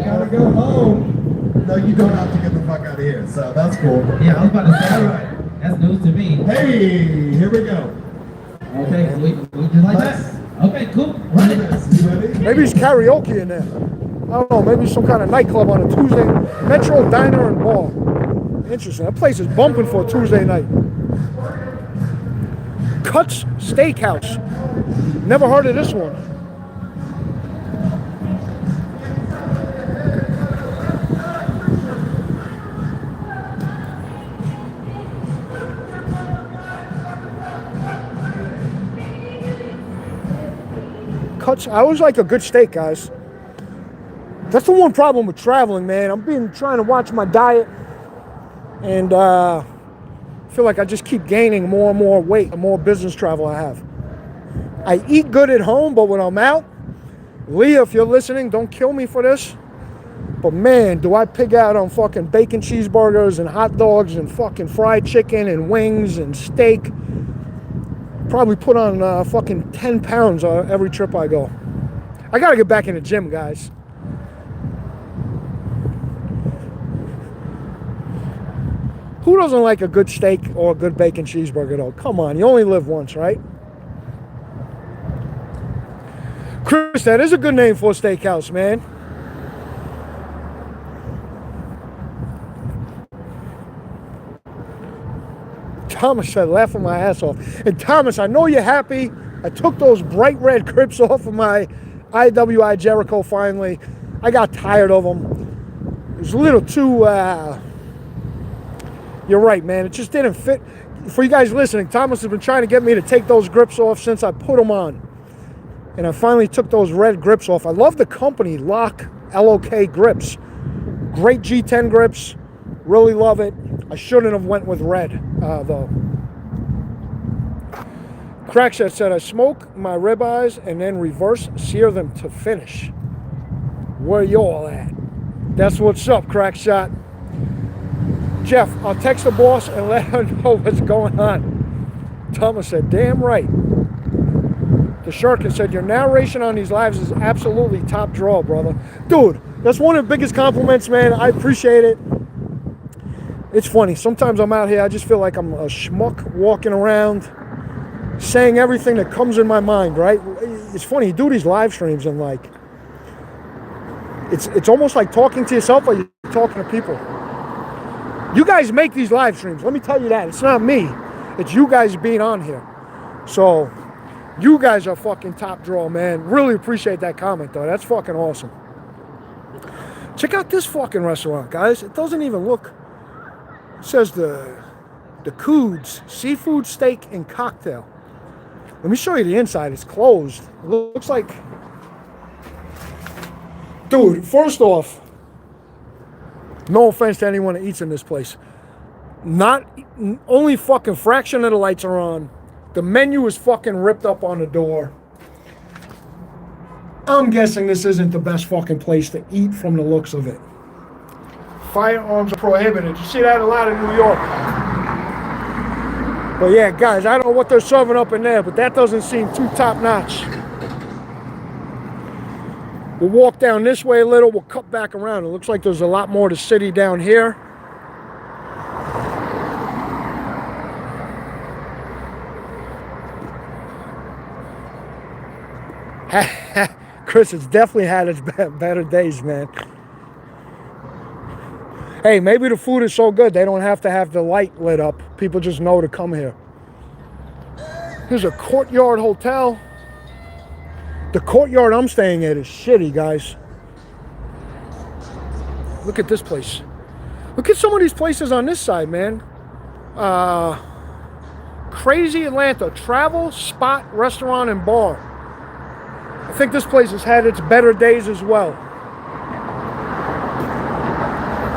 gotta go home. No, you don't have to get the fuck out of here, so that's cool. Yeah, I was about to say, all right. That's news to me. Hey, here we go. Okay, we just like that? Okay, cool. Right. You ready? Maybe it's karaoke in there. I don't know, maybe some kind of nightclub on a Tuesday. Metro Diner and Bar. Interesting. That place is bumping for a Tuesday night. Cuts Steakhouse. Never heard of this one. Cuts. I always like a good steak, guys. That's the one problem with traveling, man. Trying to watch my diet, and I feel like I just keep gaining more and more weight the more business travel I have. I eat good at home, but when I'm out, Leah, if you're listening, don't kill me for this. But man, do I pig out on fucking bacon cheeseburgers and hot dogs and fucking fried chicken and wings and steak. Probably put on fucking 10 pounds every trip I go. I gotta get back in the gym, guys. Who doesn't like a good steak or a good bacon cheeseburger, though? Come on, you only live once, right? Chris, that is a good name for a steakhouse, man. Thomas said, laughing my ass off. And Thomas, I know you're happy. I took those bright red grips off of my IWI Jericho finally. I got tired of them. It was a little too... You're right, man. It just didn't fit. For you guys listening, Thomas has been trying to get me to take those grips off since I put them on. And I finally took those red grips off. I love the company, LOK Grips. Great G10 grips. Really love it. I shouldn't have went with red, though. Crackshot said, I smoke my ribeyes and then reverse sear them to finish. Where you all at? That's what's up, Crackshot. Jeff, I'll text the boss and let her know what's going on. Thomas said, damn right. The Shark said, your narration on these lives is absolutely top draw, brother. Dude, that's one of the biggest compliments, man. I appreciate it. It's funny. Sometimes I'm out here, I just feel like I'm a schmuck walking around, saying everything that comes in my mind, right? It's funny, you do these live streams and like, it's almost like talking to yourself or you're talking to people. You guys make these live streams. Let me tell you that. It's not me. It's you guys being on here. So, you guys are fucking top draw, man. Really appreciate that comment, though. That's fucking awesome. Check out this fucking restaurant, guys. It doesn't even look... It says the Coods Seafood, Steak, and Cocktail. Let me show you the inside. It's closed. It looks like... Dude, first off, no offense to anyone that eats in this place. Only fucking fraction of the lights are on. The menu is fucking ripped up on the door. I'm guessing this isn't the best fucking place to eat from the looks of it. Firearms are prohibited. You see that a lot in New York. But yeah, guys, I don't know what they're serving up in there, but that doesn't seem too top-notch. We'll walk down this way a little. We'll cut back around. It looks like there's a lot more to city down here. Chris has definitely had its better days, man. Hey, maybe the food is so good they don't have to have the light lit up. People just know to come here. Here's a Courtyard Hotel. The Courtyard I'm staying at is shitty, guys. Look at this place. Look at some of these places on this side, man. Crazy Atlanta Travel, Spot, Restaurant, and Bar. I think this place has had its better days as well.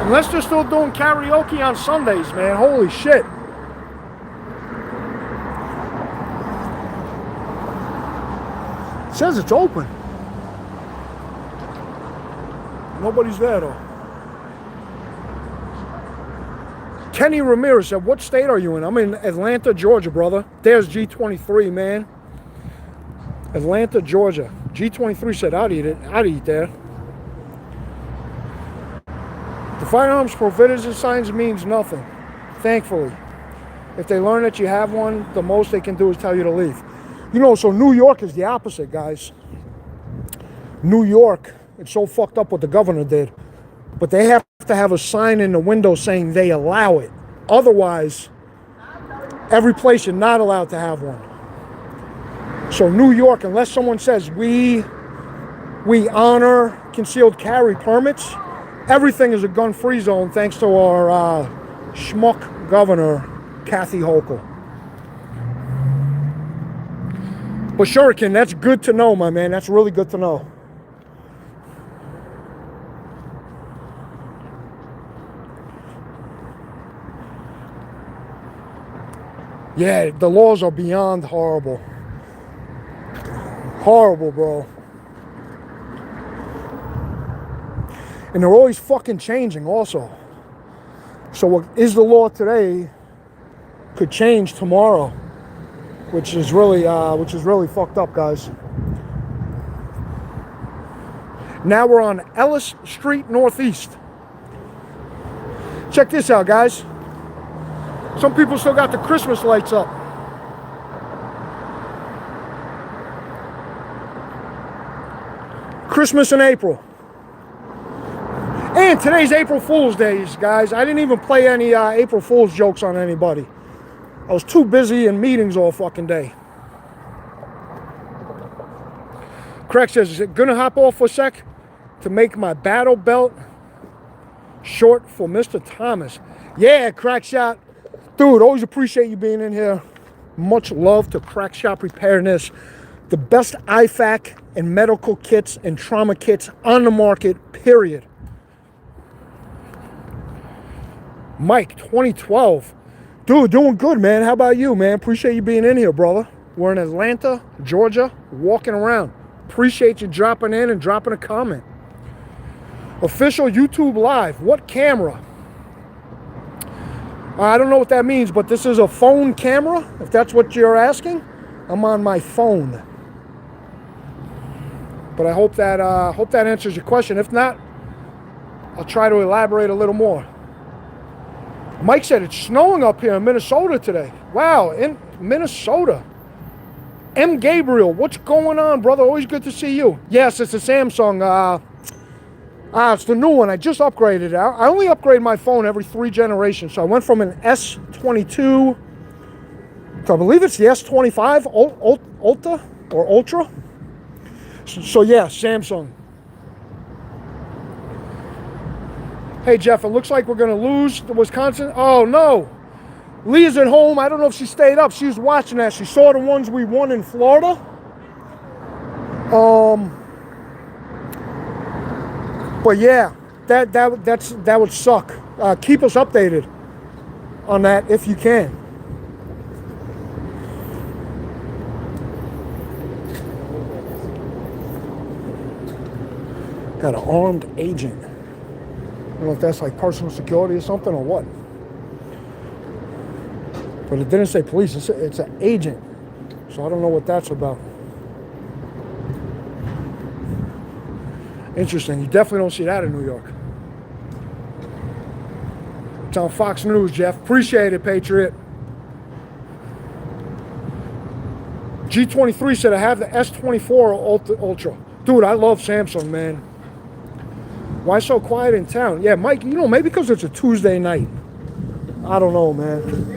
Unless they're still doing karaoke on Sundays, man. Holy shit. It says it's open. Nobody's there, though. Kenny Ramirez said, what state are you in? I'm in Atlanta, Georgia, brother. There's G23, man. Atlanta, Georgia. G23 said, I'd eat there. The firearms prohibition signs means nothing, thankfully. If they learn that you have one, the most they can do is tell you to leave. You know, so New York is the opposite, guys. New York, it's so fucked up what the governor did. But they have to have a sign in the window saying they allow it. Otherwise, every place you're not allowed to have one. So New York, unless someone says we honor concealed carry permits, everything is a gun-free zone thanks to our schmuck governor, Kathy Hochul. But Shuriken, that's good to know, my man. That's really good to know. Yeah, the laws are beyond horrible. Horrible, bro. And they're always fucking changing also. So what is the law today could change tomorrow, which is really fucked up, guys. Now we're on Ellis Street Northeast. Check this out, guys. Some people still got the Christmas lights up. Christmas in April. And today's April Fool's Day, guys. I didn't even play any April Fool's jokes on anybody. I was too busy in meetings all fucking day. Craig says, is it gonna hop off for a sec to make my battle belt short for Mr. Thomas? Yeah, Crack Shot. Dude, always appreciate you being in here. Much love to Crack Shot Preparedness. The best IFAC and medical kits and trauma kits on the market, period. Mike, 2012. Dude, doing good, man. How about you, man? Appreciate you being in here, brother. We're in Atlanta, Georgia, walking around. Appreciate you dropping in and dropping a comment. Official YouTube Live. What camera? I don't know what that means, but this is a phone camera. If that's what you're asking, I'm on my phone. But I hope that answers your question. If not, I'll try to elaborate a little more. Mike said it's snowing up here in Minnesota today. Wow, in Minnesota. M. Gabriel, what's going on, brother? Always good to see you. Yes, it's a Samsung. It's the new one. I just upgraded it. I only upgrade my phone every 3 generations. So I went from an S22 to, I believe it's the S25 Ultra or Ultra. So yeah, Samsung. Hey, Jeff, it looks like we're going to lose to Wisconsin. Oh, no. Leah's at home. I don't know if she stayed up. She was watching that. She saw the ones we won in Florida. But yeah, that would suck. Keep us updated on that if you can. Got an armed agent. I don't know if that's like personal security or something or what. But it didn't say police. It's an agent. So I don't know what that's about. Interesting. You definitely don't see that in New York. It's on Fox News, Jeff. Appreciate it, Patriot. G23 said I have the S24 Ultra. Dude, I love Samsung, man. Why so quiet in town? Yeah, Mike, you know, maybe because it's a Tuesday night. I don't know, man.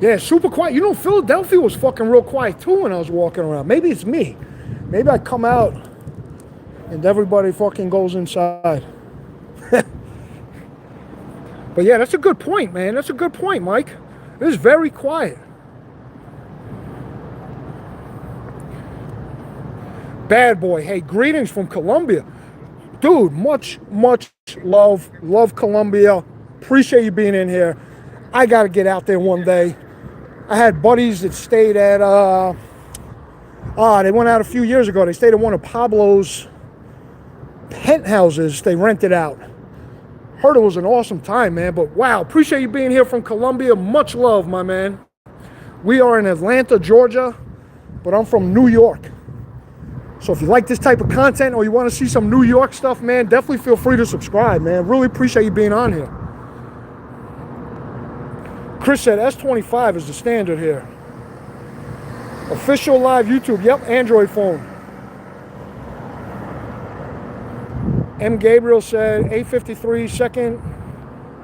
Yeah, super quiet. You know, Philadelphia was fucking real quiet too when I was walking around. Maybe it's me. Maybe I come out and everybody fucking goes inside. But yeah, that's a good point, man. That's a good point, Mike. It is very quiet. Bad boy. Hey, greetings from Colombia. Dude, much love. Love Colombia. Appreciate you being in here. I got to get out there one day. I had buddies that stayed at, they went out a few years ago. They stayed at one of Pablo's penthouses they rented out. Heard it was an awesome time, man. But wow, appreciate you being here from Colombia. Much love, my man. We are in Atlanta, Georgia, but I'm from New York. So if you like this type of content or you want to see some New York stuff, man, definitely feel free to subscribe, man. Really appreciate you being on here. Chris said S25 is the standard here. Official live YouTube. Yep, Android phone. M. Gabriel said A53 second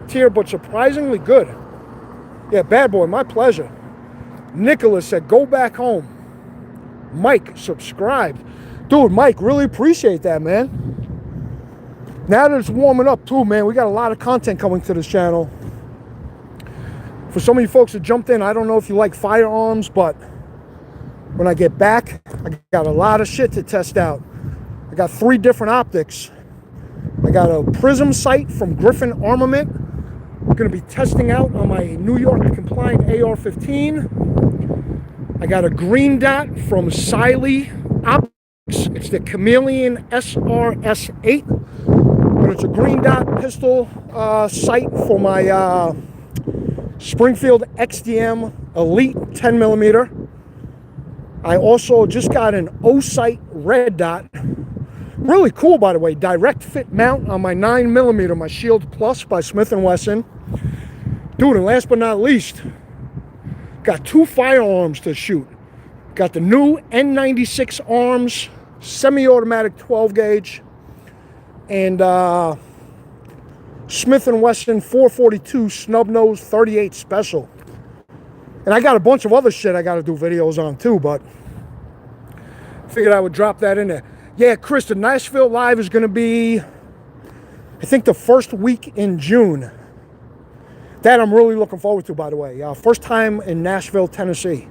tier, but surprisingly good. Yeah, bad boy, my pleasure. Nicholas said go back home. Mike subscribed. Dude, Mike, really appreciate that, man. Now that it's warming up too, man, we got a lot of content coming to this channel. For some of you folks that jumped in, I don't know if you like firearms, but when I get back, I got a lot of shit to test out. I got 3 different optics. I got a prism sight from Griffin Armament. I'm going to be testing out on my New York compliant AR-15. I got a green dot from Siley Optics. It's the Chameleon SRS-8. But it's a green dot pistol sight for my Springfield XDM Elite 10mm. I also just got an O-Sight red dot. Really cool, by the way. Direct fit mount on my 9mm, my Shield Plus by Smith & Wesson. Dude, and last but not least, got 2 firearms to shoot. Got the new N96 Arms semi-automatic 12 gauge and Smith & Wesson 442 snub nose 38 special. And I got a bunch of other shit I got to do videos on too, but figured I would drop that in there. Yeah, Chris, the Nashville Live is going to be, I think, the first week in June. That I'm really looking forward to, by the way. First time in Nashville, Tennessee.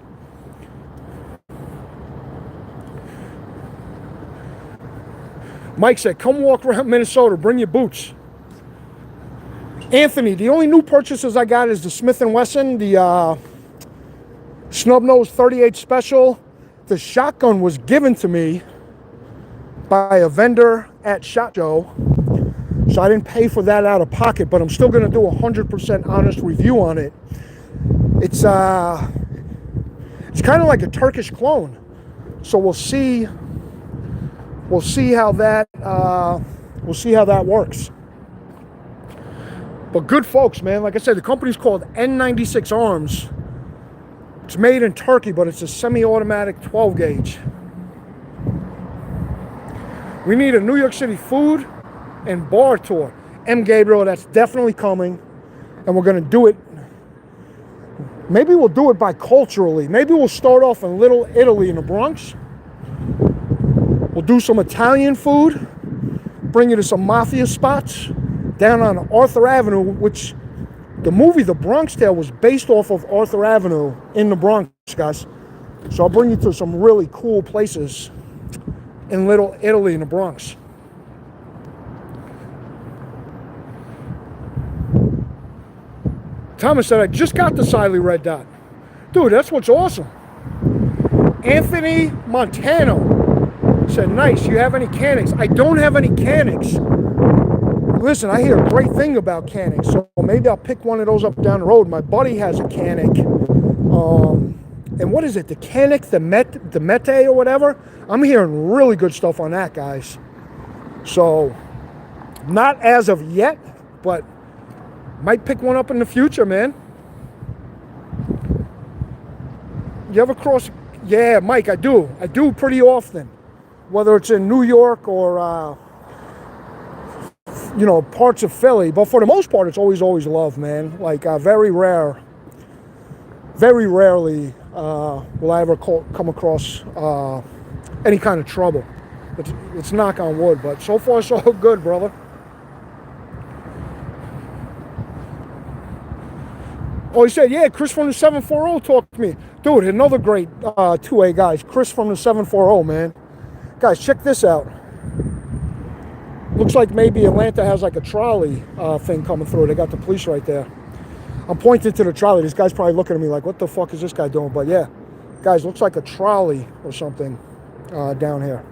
Mike said, come walk around Minnesota, bring your boots. Anthony, the only new purchases I got is the Smith & Wesson, the snub nose 38 special. The shotgun was given to me by a vendor at SHOT Show, so I didn't pay for that out of pocket, but I'm still going to do a 100% honest review on it. It's kind of like a Turkish clone, so we'll see how that works. But good folks, man. Like I said, the company's called N96 Arms. It's made in Turkey, but it's a semi-automatic 12 gauge. We need a New York City food and bar tour. M. Gabriel, that's definitely coming. And we're going to do it. Maybe we'll do it biculturally. Maybe we'll start off in Little Italy in the Bronx. We'll do some Italian food. Bring you to some mafia spots down on Arthur Avenue, which the movie The Bronx Tale was based off of Arthur Avenue in the Bronx, guys. So I'll bring you to some really cool places in Little Italy in the Bronx. Thomas said, I just got the Siley red dot. Dude, that's what's awesome. Anthony Montano said, nice, you have any Canics? I don't have any Canics. Listen, I hear a great thing about Canics, so maybe I'll pick one of those up down the road. My buddy has a Canic. And what is it? The Canic, the Mete or whatever? I'm hearing really good stuff on that, guys. So, not as of yet, but might pick one up in the future, man. You ever cross? Yeah, Mike, I do. I do pretty often. Whether it's in New York or, you know, parts of Philly. But for the most part, it's always love, man. Like, very rarely will I ever come across any kind of trouble. It's knock on wood, but so far so good, brother. Oh, he said, yeah, Chris from the 740 talked to me. Dude, another great 2A guys. Chris from the 740, man. Guys, check this out. Looks like maybe Atlanta has like a trolley thing coming through. They got the police right there. I'm pointing to the trolley. This guy's probably looking at me like, what the fuck is this guy doing? But yeah, guys, looks like a trolley or something down here.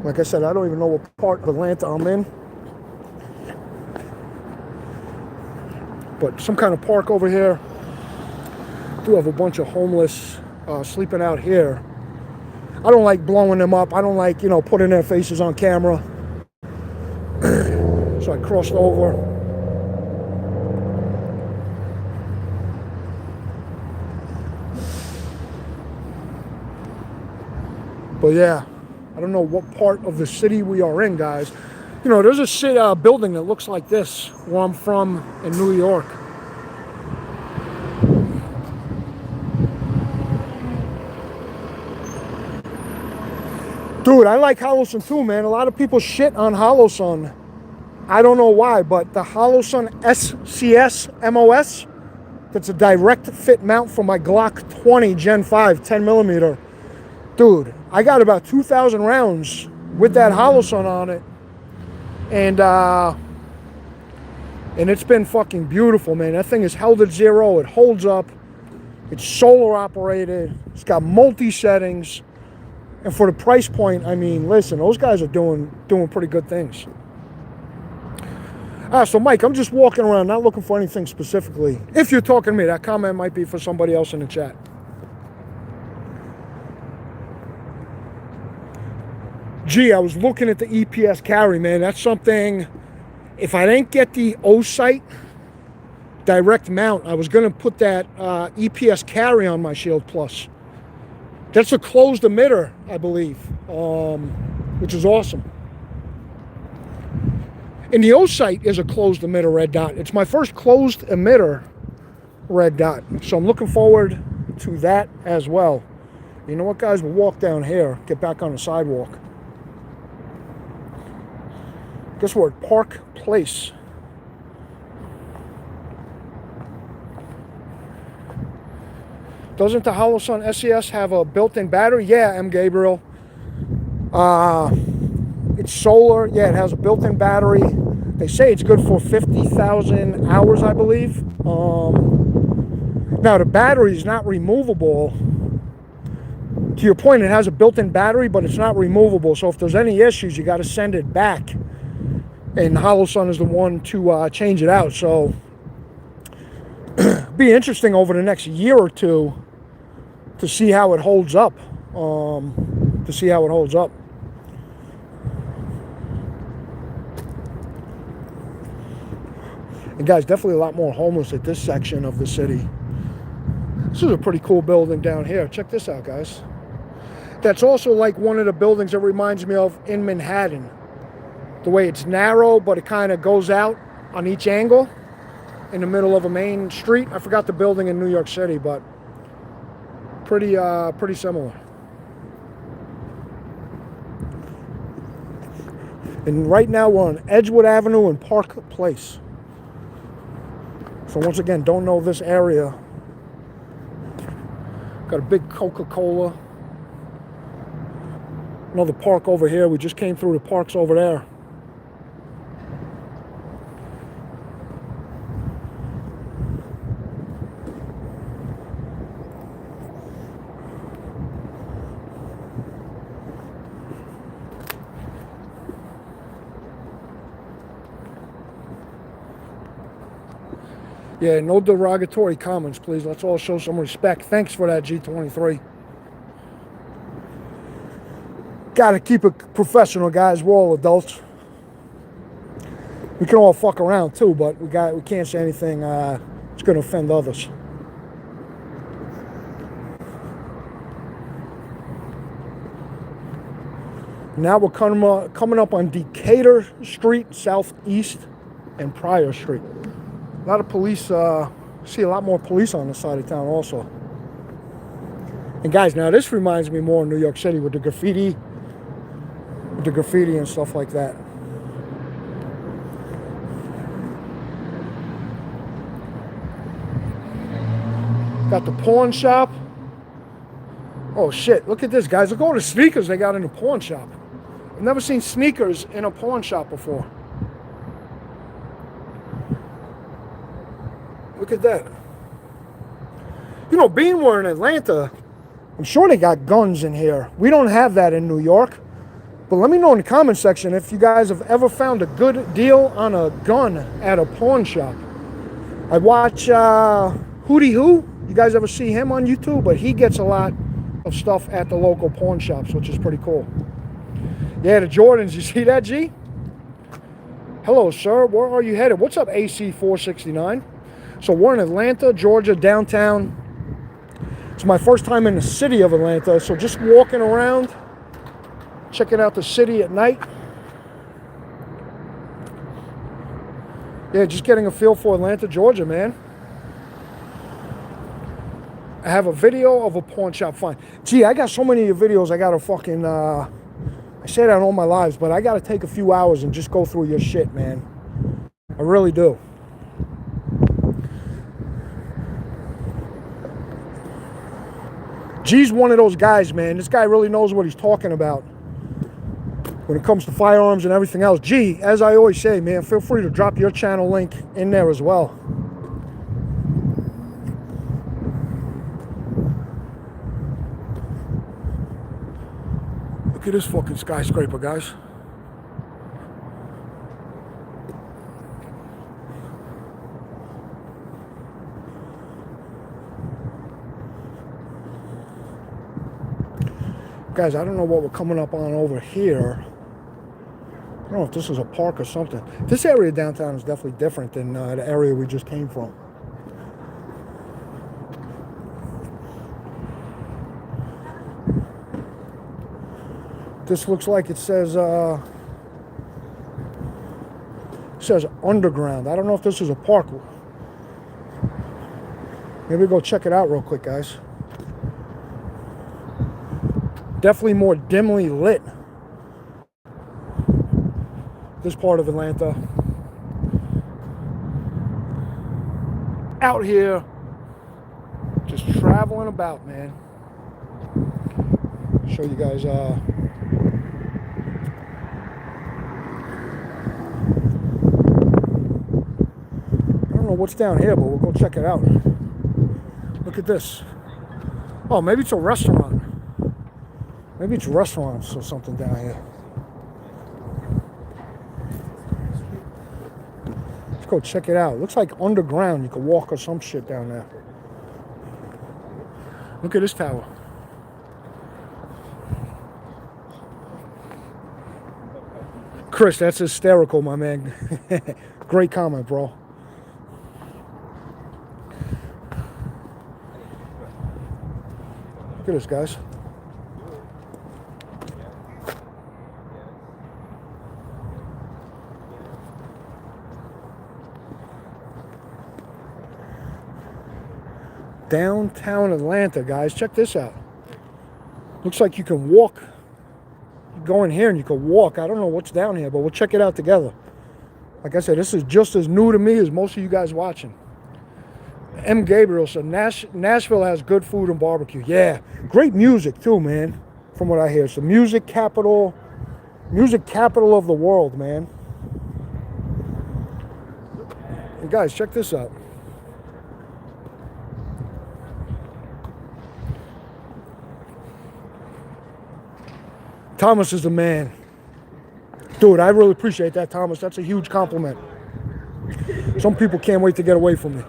Like I said, I don't even know what part of Atlanta I'm in. but some kind of park over here. Do have a bunch of homeless sleeping out here. I don't like blowing them up. I don't like, you know, putting their faces on camera. So I crossed over. But yeah, I don't know what part of the city we are in, guys. You know, there's a building that looks like this where I'm from in New York. Dude, I like Holosun too, man. A lot of people shit on Holosun. I don't know why, but the Holosun SCS MOS, that's a direct fit mount for my Glock 20 Gen 5 10mm. Dude, I got about 2,000 rounds with that Holosun on it. And it's been fucking beautiful, man. That thing is held at 0. It holds up. It's solar operated. It's got multi-settings. And for the price point, I mean, listen, those guys are doing pretty good things. So Mike, I'm just walking around, not looking for anything specifically. If you're talking to me, that comment might be for somebody else in the chat. Gee, I was looking at the EPS carry, man. That's something, if I didn't get the O-sight direct mount, I was going to put that EPS carry on my Shield Plus. That's a closed emitter, I believe, which is awesome. And the O-sight is a closed emitter red dot. It's my first closed emitter red dot. So I'm looking forward to that as well. You know what, guys? We'll walk down here, get back on the sidewalk. Guess we're at Park Place. Doesn't the Holosun SES have a built-in battery? Yeah, M. Gabriel. It's solar. Yeah, it has a built-in battery. They say it's good for 50,000 hours, I believe. Now, the battery is not removable. To your point, it has a built-in battery, but it's not removable. So if there's any issues, you got to send it back. And Holosun is the one to change it out. So be interesting over the next year or two to see how it holds up. And guys, definitely a lot more homeless at this section of the city. This is a pretty cool building down here. Check this out, guys. That's also like one of the buildings that reminds me of in Manhattan. The way it's narrow, but it kind of goes out on each angle in the middle of a main street. I forgot the building in New York City, but pretty similar. And right now we're on Edgewood Avenue and Park Place. So once again, don't know this area. Got a big Coca-Cola. Another park over here. We just came through the parks over there. Yeah, no derogatory comments, please. Let's all show some respect. Thanks for that, G23. Gotta keep it professional, guys. We're all adults. We can all fuck around too, but we can't say anything that's gonna offend others. Now we're coming up on Decatur Street, Southeast, and Pryor Street. A lot of police, see a lot more police on this side of town also. And guys, now this reminds me more of New York City with the graffiti and stuff like that. Got the pawn shop. Oh shit, look at this, guys. Look at all the sneakers they got in the pawn shop. I've never seen sneakers in a pawn shop before. Look at that. You know, being we're in Atlanta, I'm sure they got guns in here. We don't have that in New York. But let me know in the comment section if you guys have ever found a good deal on a gun at a pawn shop. I watch Hootie Who. You guys ever see him on YouTube? But he gets a lot of stuff at the local pawn shops, which is pretty cool. Yeah, the Jordans. You see that, G? Hello, sir. Where are you headed? What's up, AC 469? So we're in Atlanta, Georgia, downtown. It's my first time in the city of Atlanta, so just walking around, checking out the city at night. Yeah, just getting a feel for Atlanta, Georgia, man. I have a video of a pawn shop find. Gee, I got so many of your videos, I gotta fucking, I say that in all my lives, but I gotta take a few hours and just go through your shit, man. I really do. G's one of those guys, man. This guy really knows what he's talking about when it comes to firearms and everything else. G, as I always say, man, feel free to drop your channel link in there as well. Look at this fucking skyscraper, guys. Guys, I don't know what we're coming up on over here. I don't know if this is a park or something. This area downtown is definitely different than the area we just came from. This looks like it says underground. I don't know if this is a park. Maybe go check it out real quick, guys. Definitely more dimly lit. This part of Atlanta. Out here, just traveling about, man. Show you guys. I don't know what's down here, but we'll go check it out. Look at this. Oh, maybe it's a restaurant. Maybe it's restaurants or something down here. Let's go check it out. Looks like underground. You could walk or some shit down there. Look at this tower. Chris, that's hysterical, my man. Great comment, bro. Look at this, guys. Downtown Atlanta, guys. Check this out. Looks like you can walk. You go in here and you can walk. I don't know what's down here, but we'll check it out together. Like I said, this is just as new to me as most of you guys watching. M. Gabriel said, Nashville has good food and barbecue. Yeah, great music too, man. From what I hear, it's the music capital of the world, man. And guys, check this out. Thomas is the man. Dude, I really appreciate that, Thomas. That's a huge compliment. Some people can't wait to get away from me.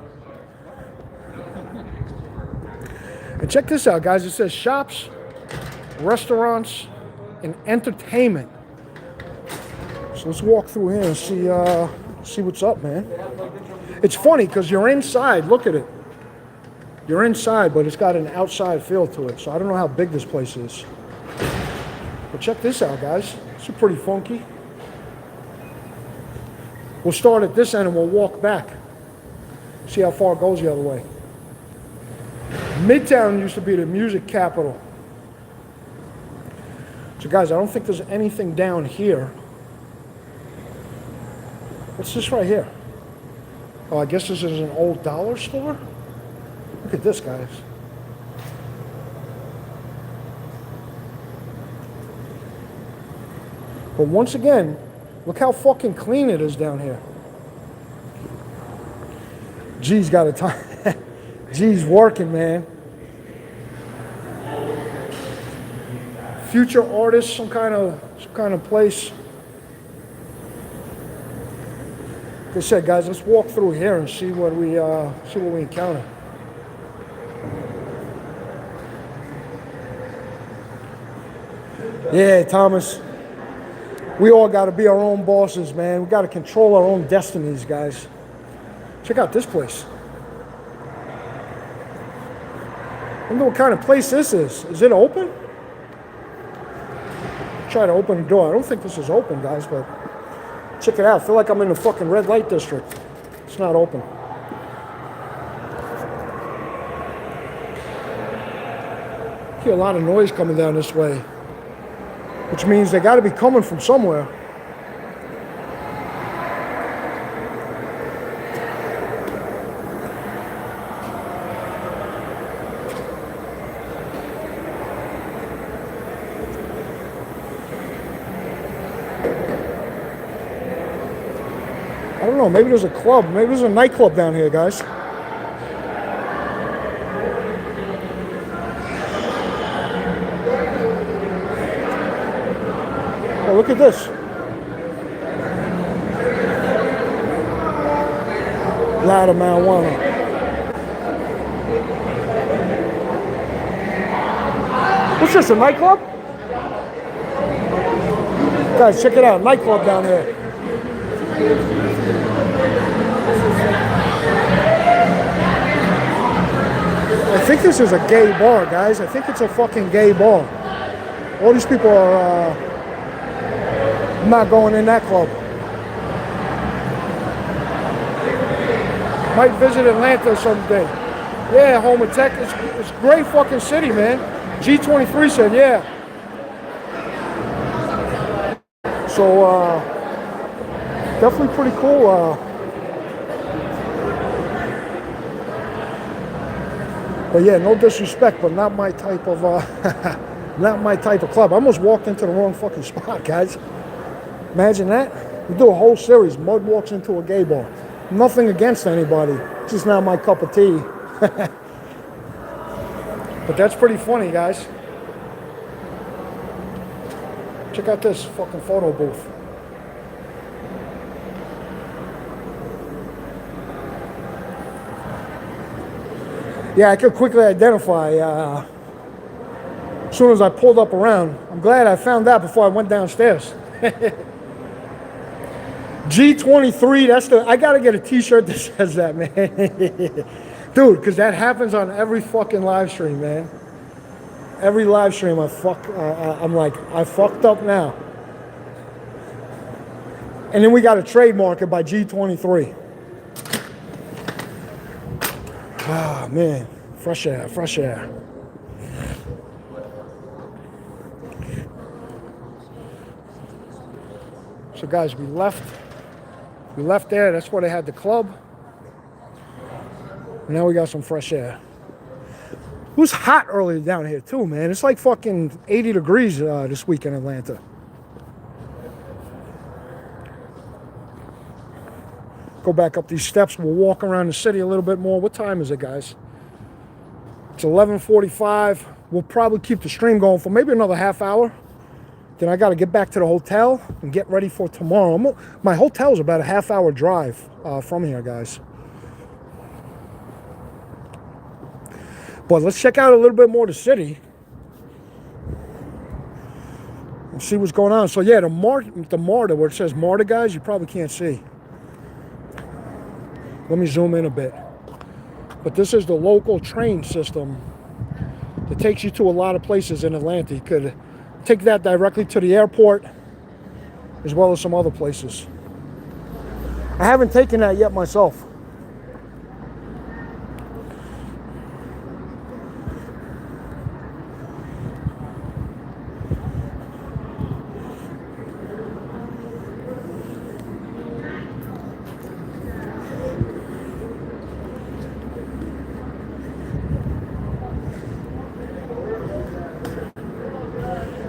And check this out, guys. It says shops, restaurants, and entertainment. So let's walk through here and see what's up, man. It's funny because you're inside. Look at it. You're inside, but it's got an outside feel to it. So I don't know how big this place is. But check this out, guys. It's pretty funky. We'll start at this end and we'll walk back. See how far it goes the other way. Midtown used to be the music capital. So guys, I don't think there's anything down here. What's this right here? Oh, I guess this is an old dollar store? Look at this, guys. But once again, look how fucking clean it is down here. G's got a time. G's working, man. Future artist, some kind of place. Like I said, guys, let's walk through here and see what we encounter. Yeah, Thomas. We all got to be our own bosses, man. We got to control our own destinies, guys. Check out this place. I wonder what kind of place this is. Is it open? Try to open the door. I don't think this is open, guys, but check it out. I feel like I'm in the fucking red light district. It's not open. I hear a lot of noise coming down this way, which means they got to be coming from somewhere. I don't know, maybe there's a club. Maybe there's a nightclub down here, guys. Oh, look at this. Lot of marijuana. What's this, a nightclub? Guys, check it out, nightclub down here. I think this is a gay bar, guys. I think it's a fucking gay bar. All these people are not going in that club. Might visit Atlanta someday. Yeah, home of tech. It's a great fucking city, man. G23 said, yeah. So, definitely pretty cool. But yeah, no disrespect, but not my type of not my type of club. I almost walked into the wrong fucking spot, guys. Imagine that. We do a whole series. Mud walks into a gay bar. Nothing against anybody. It's just not my cup of tea. But that's pretty funny, guys. Check out this fucking photo booth. Yeah, I could quickly identify as soon as I pulled up around. I'm glad I found that before I went downstairs. G23, that's the, I gotta get a t-shirt that says that, man. Dude, because that happens on every fucking live stream, man. Every live stream I'm like, I fucked up now. And then we got to trademark it by G23. Ah, man. Fresh air, fresh air. So guys, we left there. That's where they had the club. And now we got some fresh air. It was hot earlier down here too, man. It's like fucking 80 degrees this week in Atlanta. Go back up these steps. We'll walk around the city a little bit more. What time is it, guys? It's 11:45. We'll probably keep the stream going for maybe another half hour. Then I got to get back to the hotel and get ready for tomorrow. My hotel's about a half-hour drive from here, guys. But let's check out a little bit more of the city and see what's going on. So yeah, the MARTA, where it says MARTA, guys, you probably can't see. Let me zoom in a bit. But this is the local train system that takes you to a lot of places in Atlanta. You could take that directly to the airport as well as some other places. I haven't taken that yet myself.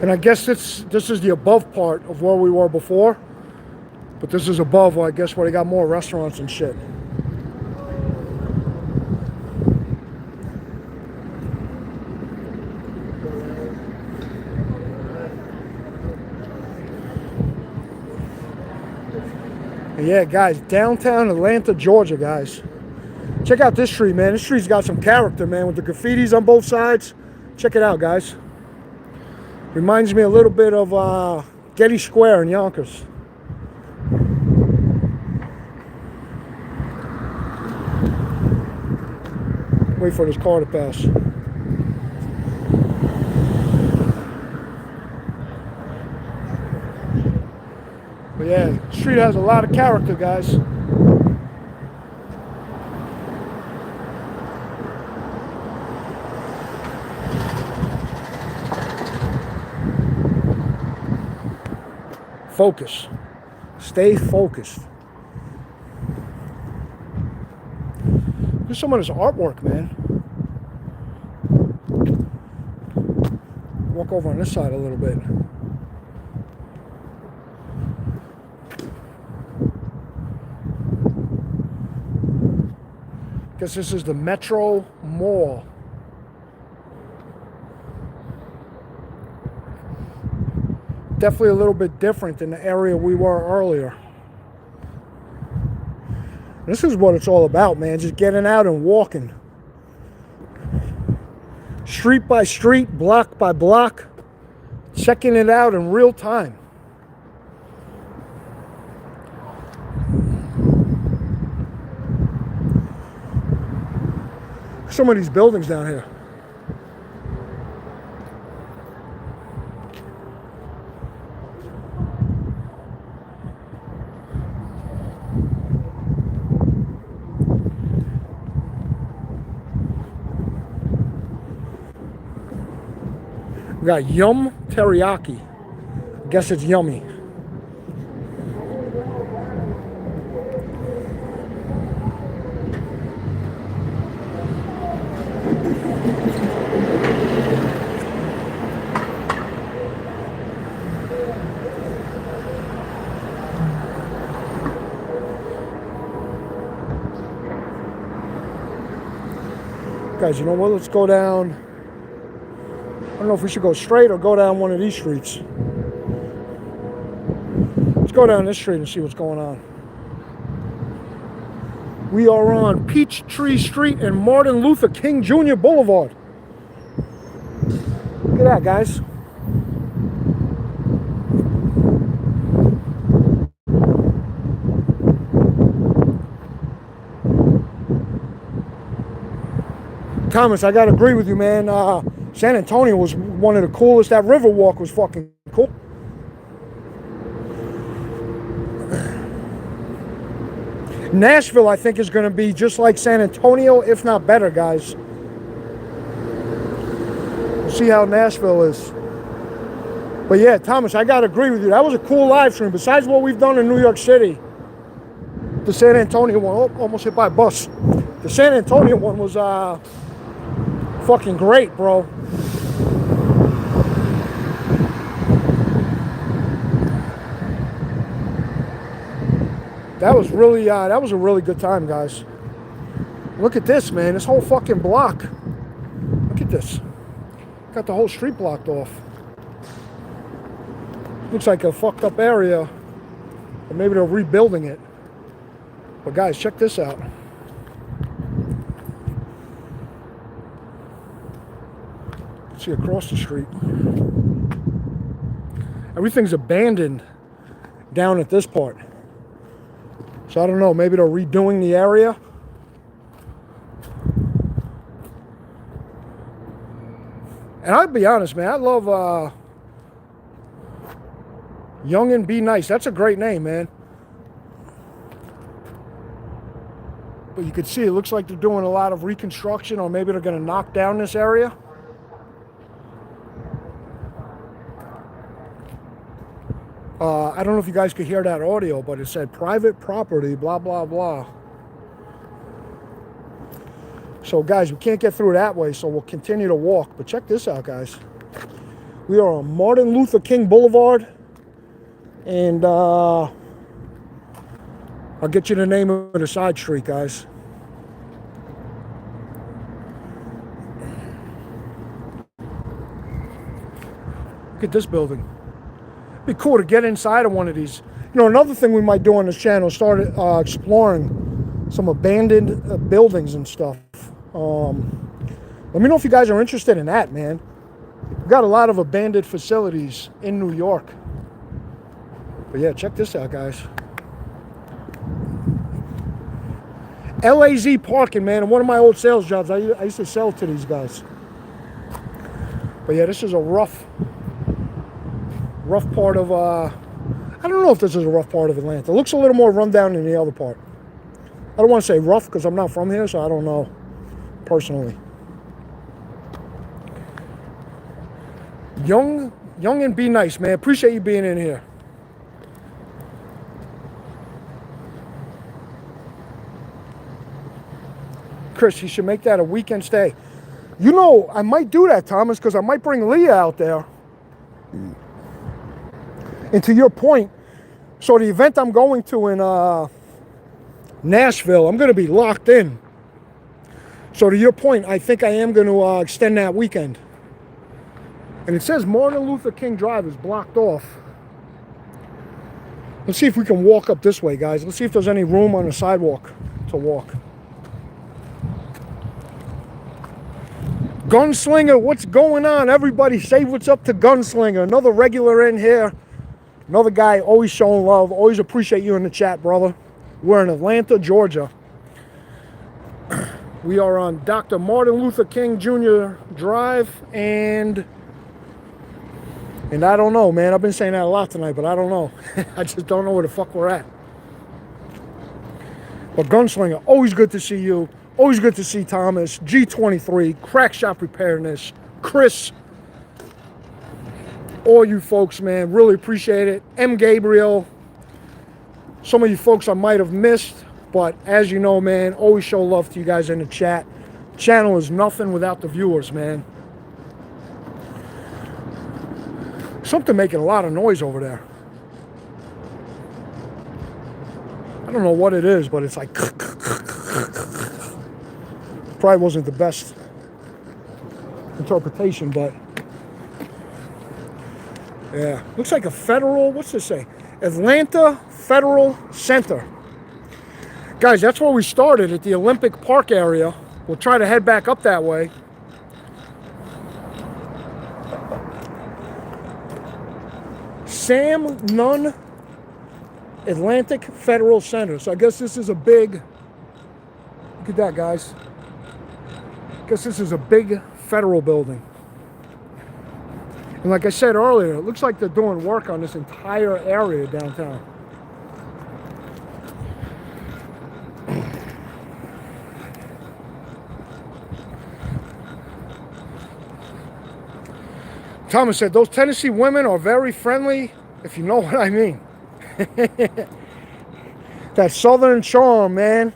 And I guess this is the above part of where we were before. But this is above, I guess, where they got more restaurants and shit. But yeah, guys, downtown Atlanta, Georgia, guys. Check out this street, man. This street's got some character, man, with the graffitis on both sides. Check it out, guys. Reminds me a little bit of Getty Square in Yonkers. Wait for this car to pass. But yeah, the street has a lot of character, guys. Focus. Stay focused. Look at some of this artwork, man. Walk over on this side a little bit. Guess this is the Metro Mall. Definitely a little bit different than the area we were earlier. This is what it's all about, man. Just getting out and walking. Street by street, block by block. Checking it out in real time. Some of these buildings down here. We got Yum Teriyaki. I guess it's yummy. Guys, you know what? Let's go down. I don't know if we should go straight or go down one of these streets. Let's go down this street and see what's going on. We are on Peachtree Street and Martin Luther King Jr. Boulevard. Look at that, guys. Thomas, I gotta agree with you, man. San Antonio was one of the coolest. That Riverwalk was fucking cool. Nashville, I think, is going to be just like San Antonio, if not better, guys. We'll see how Nashville is. But yeah, Thomas, I gotta agree with you. That was a cool live stream. Besides what we've done in New York City, the San Antonio one, oh, almost hit by a bus. The San Antonio one was fucking great, bro. That was really, that was a really good time, guys. Look at this, man. This whole fucking block. Look at this. Got the whole street blocked off. Looks like a fucked up area. Or maybe they're rebuilding it. But guys, check this out. See across the street. Everything's abandoned down at this part. So I don't know, maybe they're redoing the area. And I'll be honest, man, I love Young and Be Nice. That's a great name, man. But you can see it looks like they're doing a lot of reconstruction, or maybe they're going to knock down this area. I don't know if you guys could hear that audio, but it said private property, blah, blah, blah. So, guys, we can't get through that way, so we'll continue to walk. But check this out, guys. We are on Martin Luther King Boulevard. And I'll get you the name of the side street, guys. Look at this building. It'd be cool to get inside of one of these. You know, another thing we might do on this channel is start exploring some abandoned buildings and stuff. Let me know if you guys are interested in that, man. We've got a lot of abandoned facilities in New York. But yeah, check this out, guys. LAZ parking, man. In one of my old sales jobs, I used to sell to these guys. But yeah, this is a rough part of, I don't know if this is a rough part of Atlanta. It looks a little more run down than the other part. I don't want to say rough because I'm not from here, so I don't know personally. Young and be nice, man. Appreciate you being in here. Chris, you should make that a weekend stay. You know, I might do that, Thomas, because I might bring Leah out there. And to your point, so the event I'm going to in Nashville, I'm going to be locked in. So to your point, I think I am going to extend that weekend. And it says Martin Luther King Drive is blocked off. Let's see if we can walk up this way, guys. Let's see if there's any room on the sidewalk to walk. Gunslinger, what's going on? Everybody say what's up to Gunslinger. Another regular in here. Another guy always showing love. Always appreciate you in the chat, brother. We're in Atlanta, Georgia. We are on Dr. Martin Luther King Jr. Drive, and I don't know, man. I've been saying that a lot tonight, but I don't know. I just don't know where the fuck we're at. But Gunslinger, always good to see you. Always good to see Thomas, G23, Crack Shop Preparedness, Chris, all you folks, man. Really appreciate it. M. Gabriel, some of you folks I might have missed, but as you know, man, always show love to you guys in the chat. Channel is nothing without the viewers, man. Something making a lot of noise over there. I don't know what it is, but it's like probably wasn't the best interpretation, but yeah, looks like a federal, what's this say? Atlanta Federal Center. Guys, that's where we started, at the Olympic Park area. We'll try to head back up that way. Sam Nunn Atlantic Federal Center. So I guess this is a big, look at that, guys. I guess this is a big federal building. And like I said earlier, it looks like they're doing work on this entire area downtown. Thomas said, those Tennessee women are very friendly, if you know what I mean. That southern charm, man.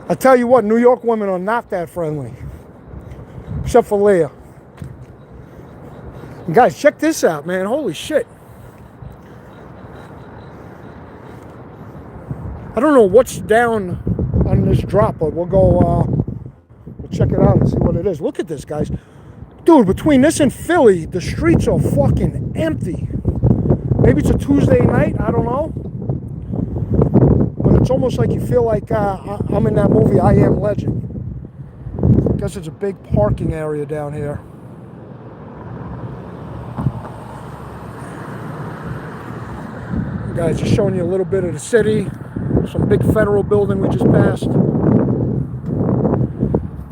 I tell you what, New York women are not that friendly. Except for Leah. And guys, check this out, man. Holy shit. I don't know what's down on this drop, but we'll go, we'll check it out and see what it is. Look at this, guys. Dude, between this and Philly, the streets are fucking empty. Maybe it's a Tuesday night, I don't know. But it's almost like you feel like I'm in that movie, I Am Legend. I guess it's a big parking area down here. Guys, just showing you a little bit of the city. Some big federal building we just passed.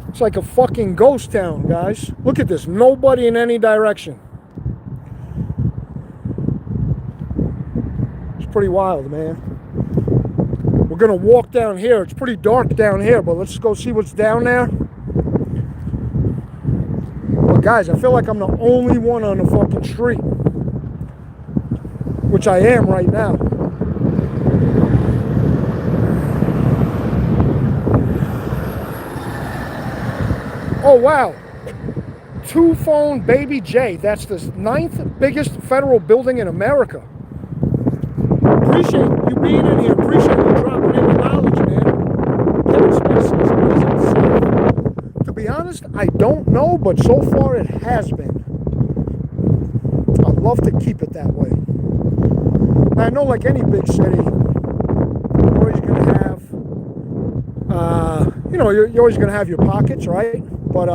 It's like a fucking ghost town, guys. Look at this. Nobody in any direction. It's pretty wild, man. We're going to walk down here. It's pretty dark down here, but let's go see what's down there. But guys, I feel like I'm the only one on the fucking street. Which I am right now. Oh, wow. Two Phone Baby J. That's the 9th biggest federal building in America. Appreciate you being in here. Appreciate you dropping in the knowledge, man. Kevin Smith says, is it safe? To be honest, I don't know, but so far it has been. I'd love to keep it that way. I know, like any big city, you're always going to have, you're always going to have your pockets, right? But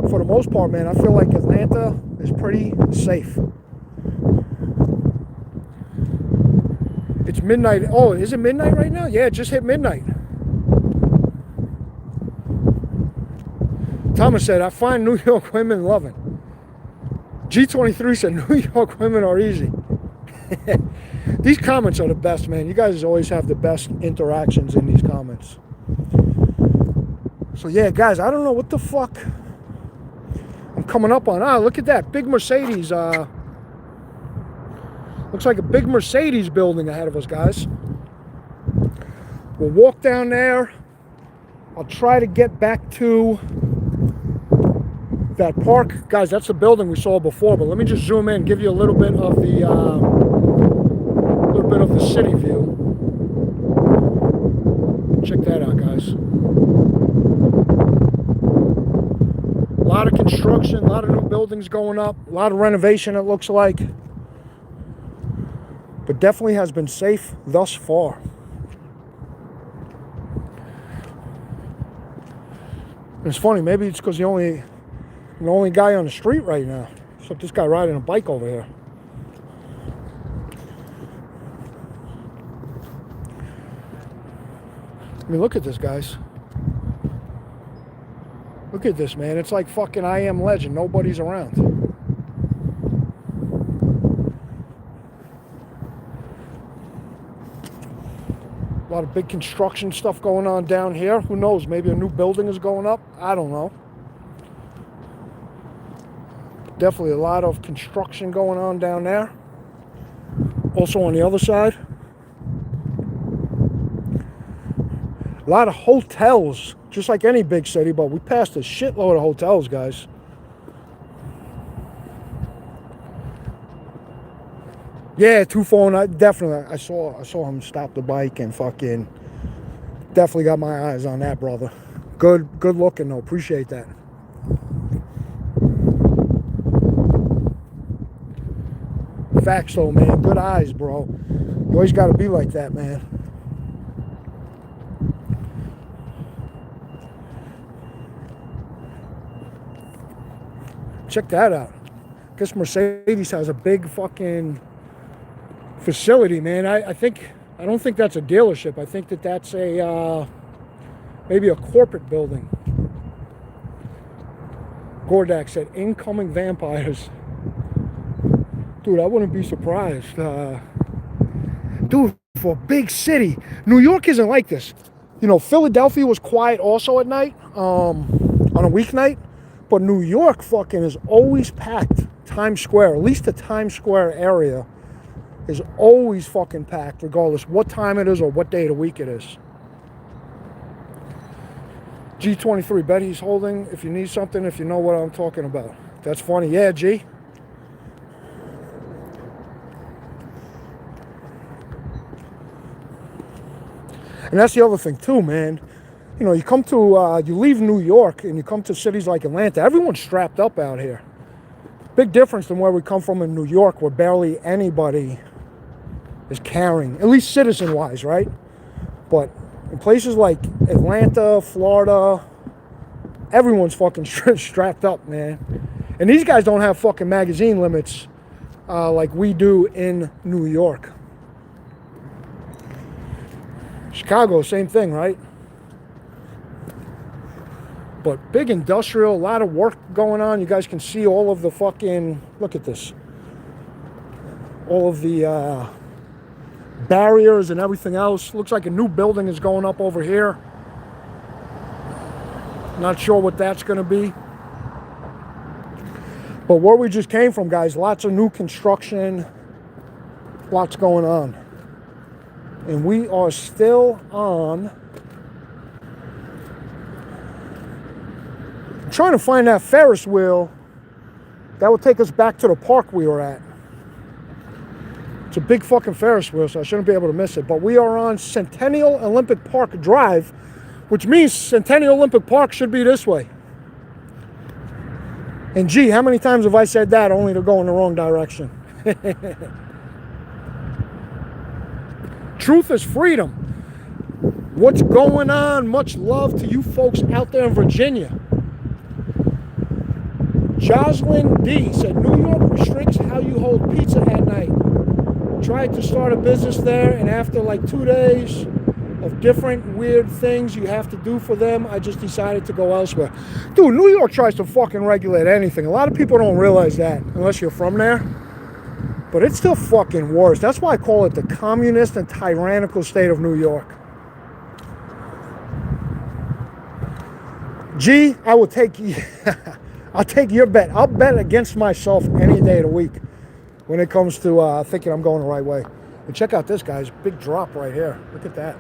for the most part, man, I feel like Atlanta is pretty safe. It's midnight. Oh, is it midnight right now? Yeah, it just hit midnight. Thomas said, I find New York women loving. G23 said, New York women are easy. These comments are the best, man. You guys always have the best interactions in these comments. So, yeah, guys, I don't know what the fuck I'm coming up on. Ah, look at that. Big Mercedes. Looks like a big Mercedes building ahead of us, guys. We'll walk down there. I'll try to get back to that park. Guys, that's the building we saw before, but let me just zoom in, give you a little bit of the city view. Check that out, guys. A lot of construction, a lot of new buildings going up, a lot of renovation, it looks like. But definitely has been safe thus far. And it's funny, maybe it's because the only guy on the street right now. Except this guy riding a bike over here. I mean, look at this, guys. Look at this, man. It's like fucking I Am Legend. Nobody's around. A lot of big construction stuff going on down here. Who knows? Maybe a new building is going up. I don't know. Definitely a lot of construction going on down there. Also on the other side. A lot of hotels, just like any big city, but we passed a shitload of hotels, guys. Yeah, 249. Definitely, I saw him stop the bike and fucking definitely got my eyes on that, brother. Good looking though. Appreciate that. Facts though, man. Good eyes, bro. You always got to be like that, man. Check that out. Guess Mercedes has a big fucking facility, man. I don't think that's a dealership. I think that's a maybe a corporate building. Gordak said incoming vampires. Dude, I wouldn't be surprised. Dude, for a big city, New York isn't like this. You know, Philadelphia was quiet also at night, on a weeknight, but New York fucking is always packed. Times Square, at least the Times Square area, is always fucking packed, regardless what time it is or what day of the week it is. G23, bet he's holding if you need something, if you know what I'm talking about. That's funny. Yeah, G. And that's the other thing too, man. You know, you leave New York and you come to cities like Atlanta, everyone's strapped up out here. Big difference than where we come from in New York, where barely anybody is carrying, at least citizen-wise, right? But in places like Atlanta, Florida, everyone's fucking strapped up, man. And these guys don't have fucking magazine limits like we do in New York. Chicago, same thing, right? But big industrial, a lot of work going on. You guys can see all of the fucking, look at this. All of the barriers and everything else. Looks like a new building is going up over here. Not sure what that's going to be. But where we just came from, guys, lots of new construction. Lots going on. And we are still on. I'm trying to find that Ferris wheel that will take us back to the park we were at. It's a big fucking Ferris wheel, so I shouldn't be able to miss it. But we are on Centennial Olympic Park Drive, which means Centennial Olympic Park should be this way. And gee, how many times have I said that only to go in the wrong direction? Truth is freedom. What's going on? Much love to you folks out there in Virginia. Jocelyn D said, New York restricts how you hold pizza at night. Tried to start a business there, and after like 2 days of different weird things you have to do for them, I just decided to go elsewhere. Dude, New York tries to fucking regulate anything. A lot of people don't realize that unless you're from there. But it's still fucking worse. That's why I call it the communist and tyrannical state of New York. G, I will take you. I'll take your bet. I'll bet against myself any day of the week when it comes to thinking I'm going the right way. And check out this, guys. Big drop right here. Look at that.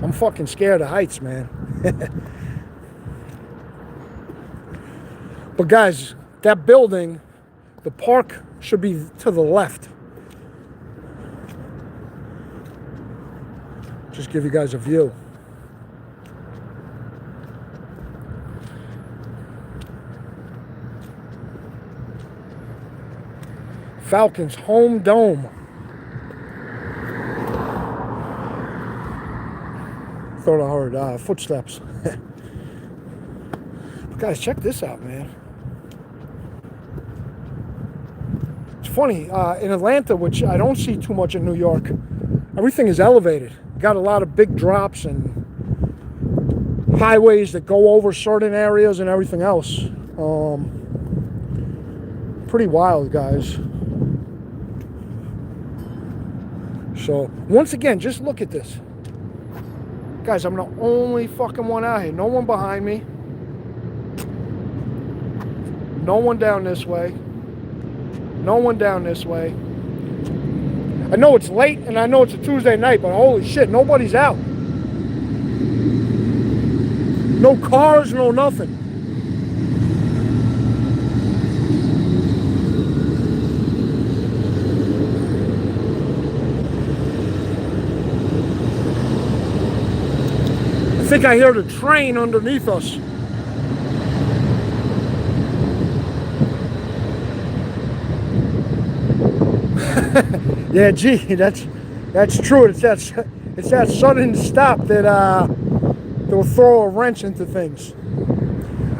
I'm fucking scared of heights, man. But guys, that building, the park should be to the left. Just give you guys a view. Falcons home dome. Thought I heard footsteps. But guys, check this out, man. It's funny, in Atlanta, which I don't see too much in New York, everything is elevated. Got a lot of big drops and highways that go over certain areas and everything else. Pretty wild, guys. So, once again, just look at this. Guys, I'm the only fucking one out here. No one behind me. No one down this way. No one down this way. I know it's late and I know it's a Tuesday night, but holy shit, nobody's out. No cars, no nothing. I think I hear the train underneath us. Yeah, gee, that's true. It's that sudden stop that will throw a wrench into things.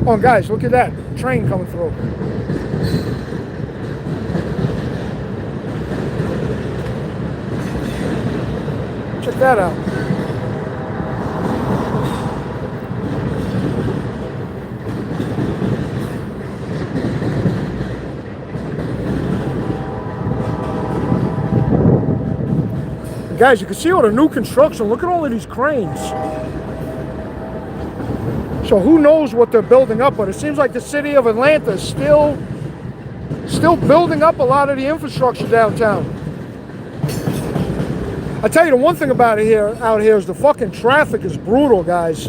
Oh, guys, look at that train coming through. Check that out. Guys, you can see all the new construction. Look at all of these cranes. So who knows what they're building up, but it seems like the city of Atlanta is still building up a lot of the infrastructure downtown. I tell you, the one thing about out here is the fucking traffic is brutal, guys.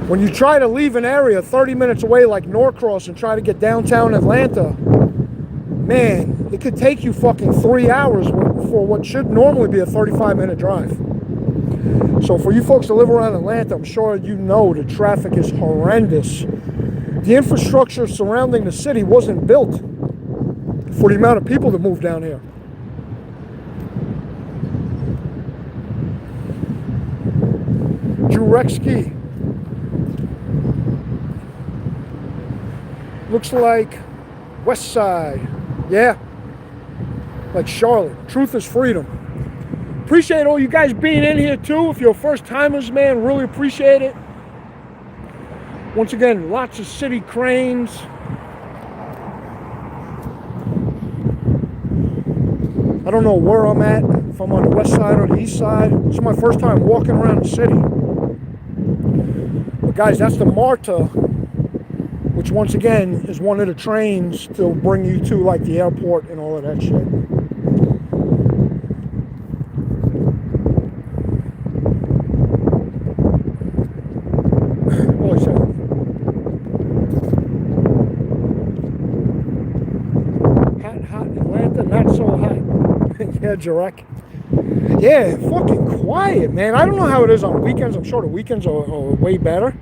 When you try to leave an area 30 minutes away like Norcross and try to get downtown Atlanta, man, it could take you fucking 3 hours for what should normally be a 35-minute drive. So for you folks that live around Atlanta, I'm sure you know the traffic is horrendous. The infrastructure surrounding the city wasn't built for the amount of people that move down here. Jurecki. Looks like West Side. Yeah. Like Charlotte. Truth is freedom. Appreciate all you guys being in here too. If you're first timers, man, really appreciate it. Once again, lots of city cranes. I don't know where I'm at, if I'm on the west side or the east side. This is my first time walking around the city. But guys, that's the MARTA, which once again is one of the trains to bring you to like the airport and all of that shit. Holy shit. Hot, Atlanta, not so hot. Yeah, Jarek. Yeah, fucking quiet, man. I don't know how it is on weekends. I'm sure the weekends are way better.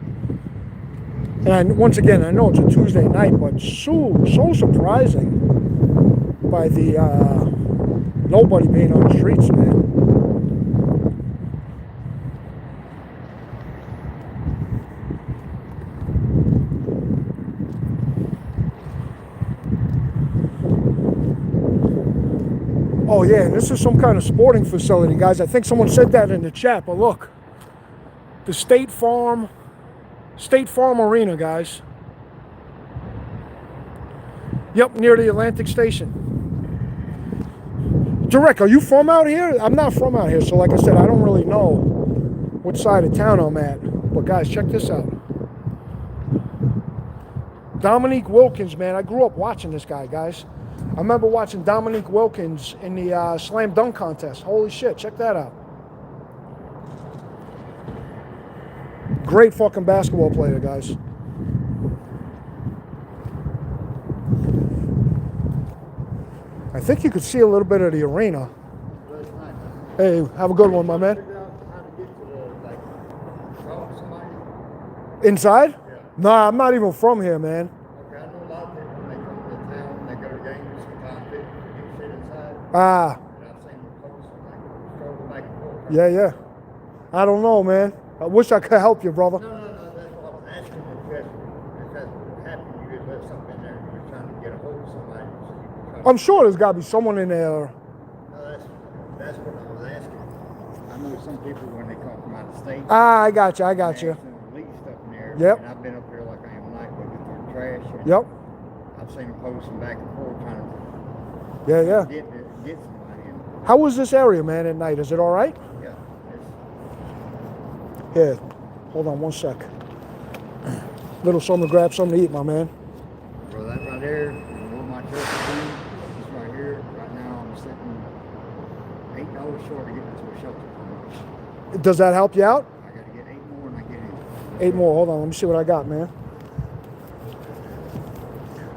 And once again, I know it's a Tuesday night, but so surprising by the nobody being on the streets, man. Oh yeah, and this is some kind of sporting facility, guys. I think someone said that in the chat, but look. The State Farm Arena, guys. Yep, near the Atlantic Station. Jarek, are you from out here? I'm not from out here, so like I said, I don't really know what side of town I'm at. But guys, check this out. Dominique Wilkins, man. I grew up watching this guy, guys. I remember watching Dominique Wilkins in the slam dunk contest. Holy shit, check that out. Great fucking basketball player, guys. I think you could see a little bit of the arena. Hey, have a good one, my man. Inside? Yeah. Nah, I'm not even from here, man. Okay, I know a lot of people when they come to town, they go to games, sometimes they sit inside. Ah, And I've seen them post like struggle back and forth. yeah, yeah. I don't know, man. I wish I could help you, brother. No, that's what I was asking. If that happened, you had left something in there and you were trying to get a hold of somebody. So you could try I'm sure there's got to be someone in there. No, that's what I was asking. I know some people when they come from out of state. Ah, I got you. I got you. Leave stuff in there. Yep. And I've been up here like I am tonight looking through trash. And Yep. I've seen them posting back and forth trying to Yeah, yeah. get somebody in. How was this area, man, at night? Is it all right? Yeah. Here, hold on one sec. Little something to grab something to eat, my man. Bro, that right there, where my church is in, this right here, right now I'm sitting $8 short of getting to a shelter for me. Does that help you out? I gotta get 8 more and I get in. 8 more. Hold on. Let me see what I got, man.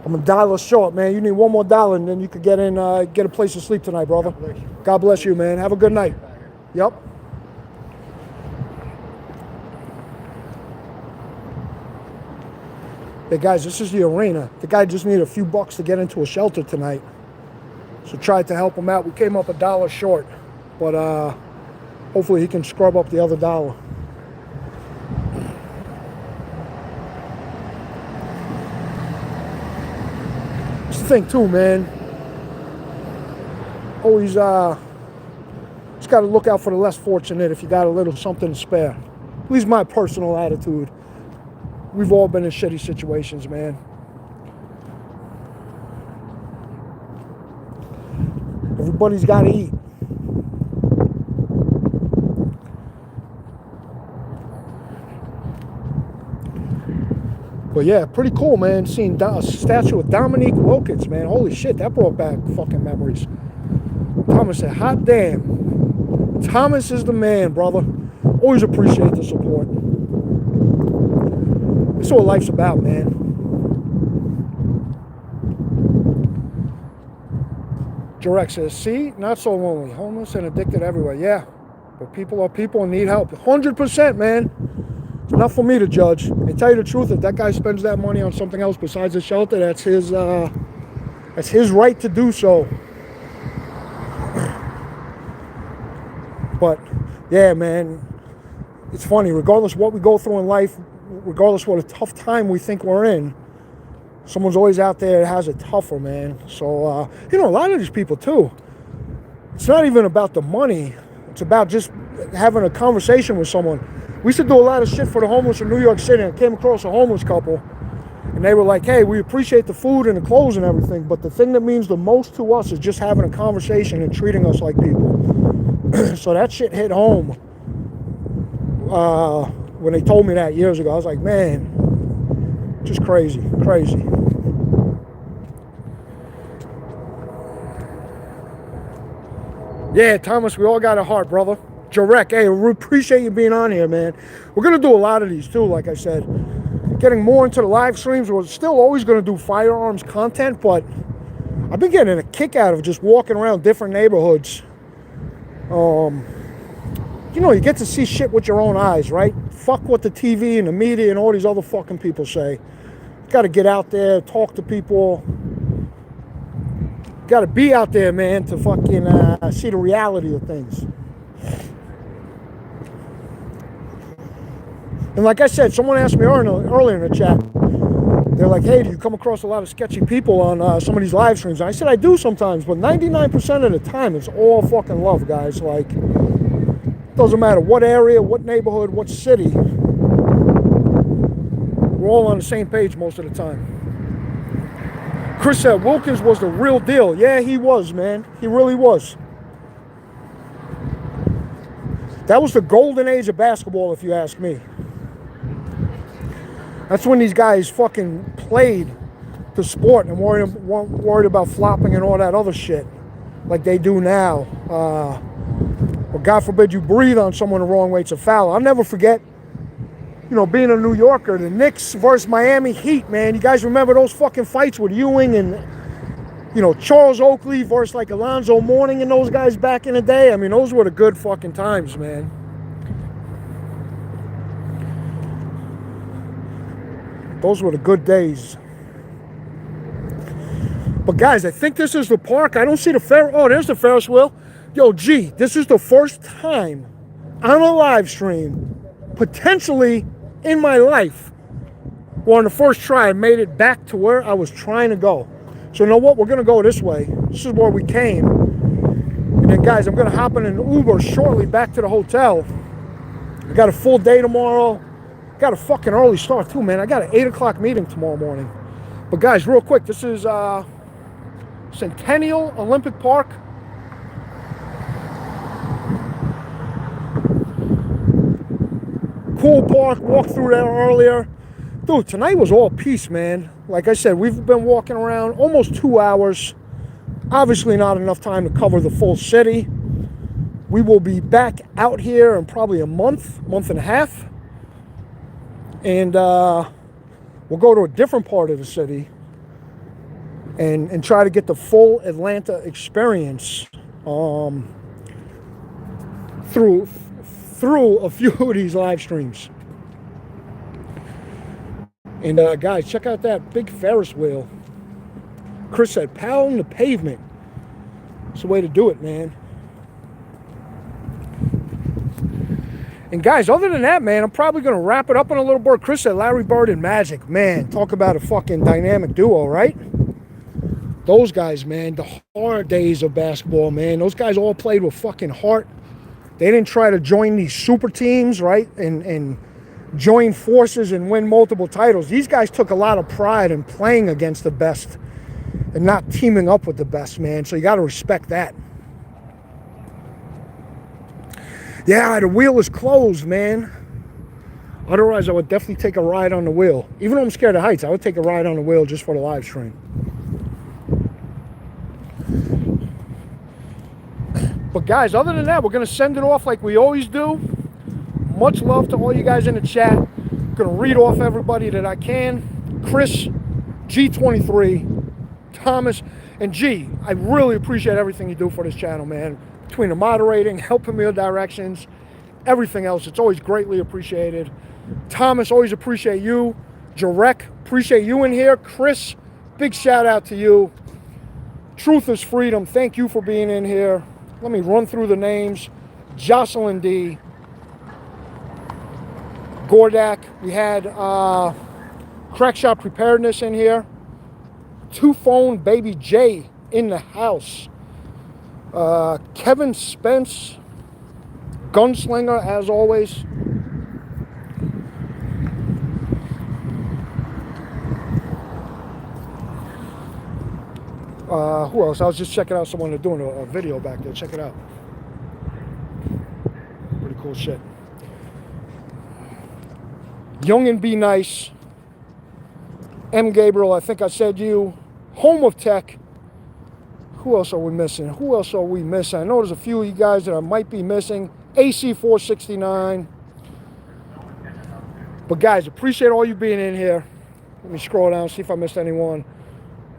I'm $1 short, man. You need one more dollar, and then you could get in, get a place to sleep tonight, brother. God bless you. God bless you, man. Have a good night. Yep. Hey guys, this is the arena. The guy just needed a few bucks to get into a shelter tonight, so tried to help him out. We came up $1 short, but hopefully he can scrub up the other dollar. That's the thing too, man. Always just got to look out for the less fortunate if you got a little something to spare. At least my personal attitude. We've all been in shitty situations, man. Everybody's got to eat. But yeah, pretty cool, man. Seeing a statue of Dominique Wilkins, man. Holy shit, that brought back fucking memories. Thomas said, hot damn. Thomas is the man, brother. Always appreciate the support. That's what life's about, man. Jarek says, see, not so lonely. Homeless and addicted everywhere. Yeah, but people are people and need help. 100%, man. It's not for me to judge. And tell you the truth, if that guy spends that money on something else besides a shelter, that's his right to do so. But yeah, man, it's funny. Regardless of what we go through in life, regardless of what a tough time we think we're in, someone's always out there that has it tougher, man. So, a lot of these people too, it's not even about the money. It's about just having a conversation with someone. We used to do a lot of shit for the homeless in New York City, and I came across a homeless couple, and they were like, hey, we appreciate the food and the clothes and everything, but the thing that means the most to us is just having a conversation and treating us like people. So that shit hit home. When they told me that years ago, I was like, man, just crazy. Yeah, Thomas, we all got a heart, brother. Jarek, hey, we appreciate you being on here, man. We're going to do a lot of these, too, like I said. Getting more into the live streams. We're still always going to do firearms content, but I've been getting a kick out of just walking around different neighborhoods. You get to see shit with your own eyes, right? Fuck what the TV and the media and all these other fucking people say. Got to get out there, talk to people. Got to be out there, man, to fucking see the reality of things. And like I said, someone asked me earlier in the chat, they're like, hey, do you come across a lot of sketchy people on some of these live streams? And I said, I do sometimes, but 99% of the time, it's all fucking love, guys. Like, doesn't matter what area, what neighborhood, what city. We're all on the same page most of the time. Chris said Wilkins was the real deal. Yeah, he was, man. He really was. That was the golden age of basketball, if you ask me. That's when these guys fucking played the sport and weren't worried about flopping and all that other shit like they do now. Or God forbid you breathe on someone the wrong way, it's a foul. I'll never forget, you know, being a New Yorker, the Knicks versus Miami Heat, man. You guys remember those fucking fights with Ewing and, you know, Charles Oakley versus like Alonzo Mourning and those guys back in the day? I mean, those were the good fucking times, man. Those were the good days. But guys, I think this is the park. I don't see the oh, there's the Ferris wheel. Yo, G, this is the first time on a live stream, potentially in my life, or on the first try, I made it back to where I was trying to go. So you know what? We're going to go this way. This is where we came. And then, guys, I'm going to hop in an Uber shortly back to the hotel. I got a full day tomorrow. Got a fucking early start, too, man. I got an 8 o'clock meeting tomorrow morning. But, guys, real quick, this is Centennial Olympic Park. Cool park. Walked through there earlier. Dude, tonight was all peace, man. Like I said, we've been walking around almost 2 hours. Obviously not enough time to cover the full city. We will be back out here in probably a month and a half. And we'll go to a different part of the city and try to get the full Atlanta experience through a few of these live streams. And guys, check out that big Ferris wheel. Chris said, pound the pavement. It's the way to do it, man. And guys, other than that, man, I'm probably going to wrap it up in a little bit. Chris said Larry Bird and Magic. Man, talk about a fucking dynamic duo, right? Those guys, man, the hard days of basketball, man. Those guys all played with fucking heart. They didn't try to join these super teams, right? And join forces and win multiple titles. These guys took a lot of pride in playing against the best and not teaming up with the best, man. So you got to respect that. Yeah, the wheel is closed, man. Otherwise, I would definitely take a ride on the wheel. Even though I'm scared of heights, I would take a ride on the wheel just for the live stream. But guys, other than that, we're going to send it off like we always do. Much love to all you guys in the chat. I'm going to read off everybody that I can. Chris, G23, Thomas, and G. I really appreciate everything you do for this channel, man. Between the moderating, helping me with directions, everything else, it's always greatly appreciated. Thomas, always appreciate you. Jarek, appreciate you in here. Chris, big shout out to you. Truth is freedom, thank you for being in here. Let me run through the names. Jocelyn D. Gordak, we had Crack Shop Preparedness in here. Two Phone Baby J in the house. Kevin Spence, Gunslinger as always. Who else? I was just checking out someone doing a video back there. Check it out. Pretty cool shit. Young and Be Nice. M. Gabriel, I think I said you. Home of Tech. Who else are we missing? Who else are we missing? I know there's a few of you guys that I might be missing. AC 469. But guys, appreciate all you being in here. Let me scroll down, see if I missed anyone.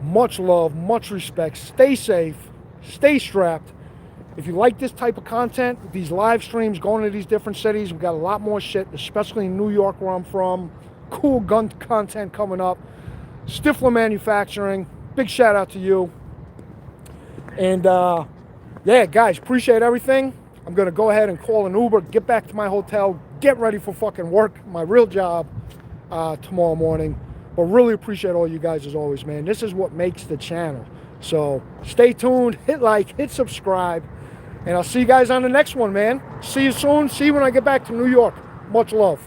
Much love, much respect. Stay safe, stay strapped. If you like this type of content, these live streams, going to these different cities, we've got a lot more shit, especially in New York where I'm from. Cool gun content coming up. Stifler Manufacturing, big shout out to you. And yeah, guys, appreciate everything. I'm going to go ahead and call an Uber, get back to my hotel, get ready for fucking work, my real job tomorrow morning. But really appreciate all you guys as always, man. This is what makes the channel. So stay tuned, hit like, hit subscribe, and I'll see you guys on the next one, man. See you soon. See you when I get back to New York. Much love.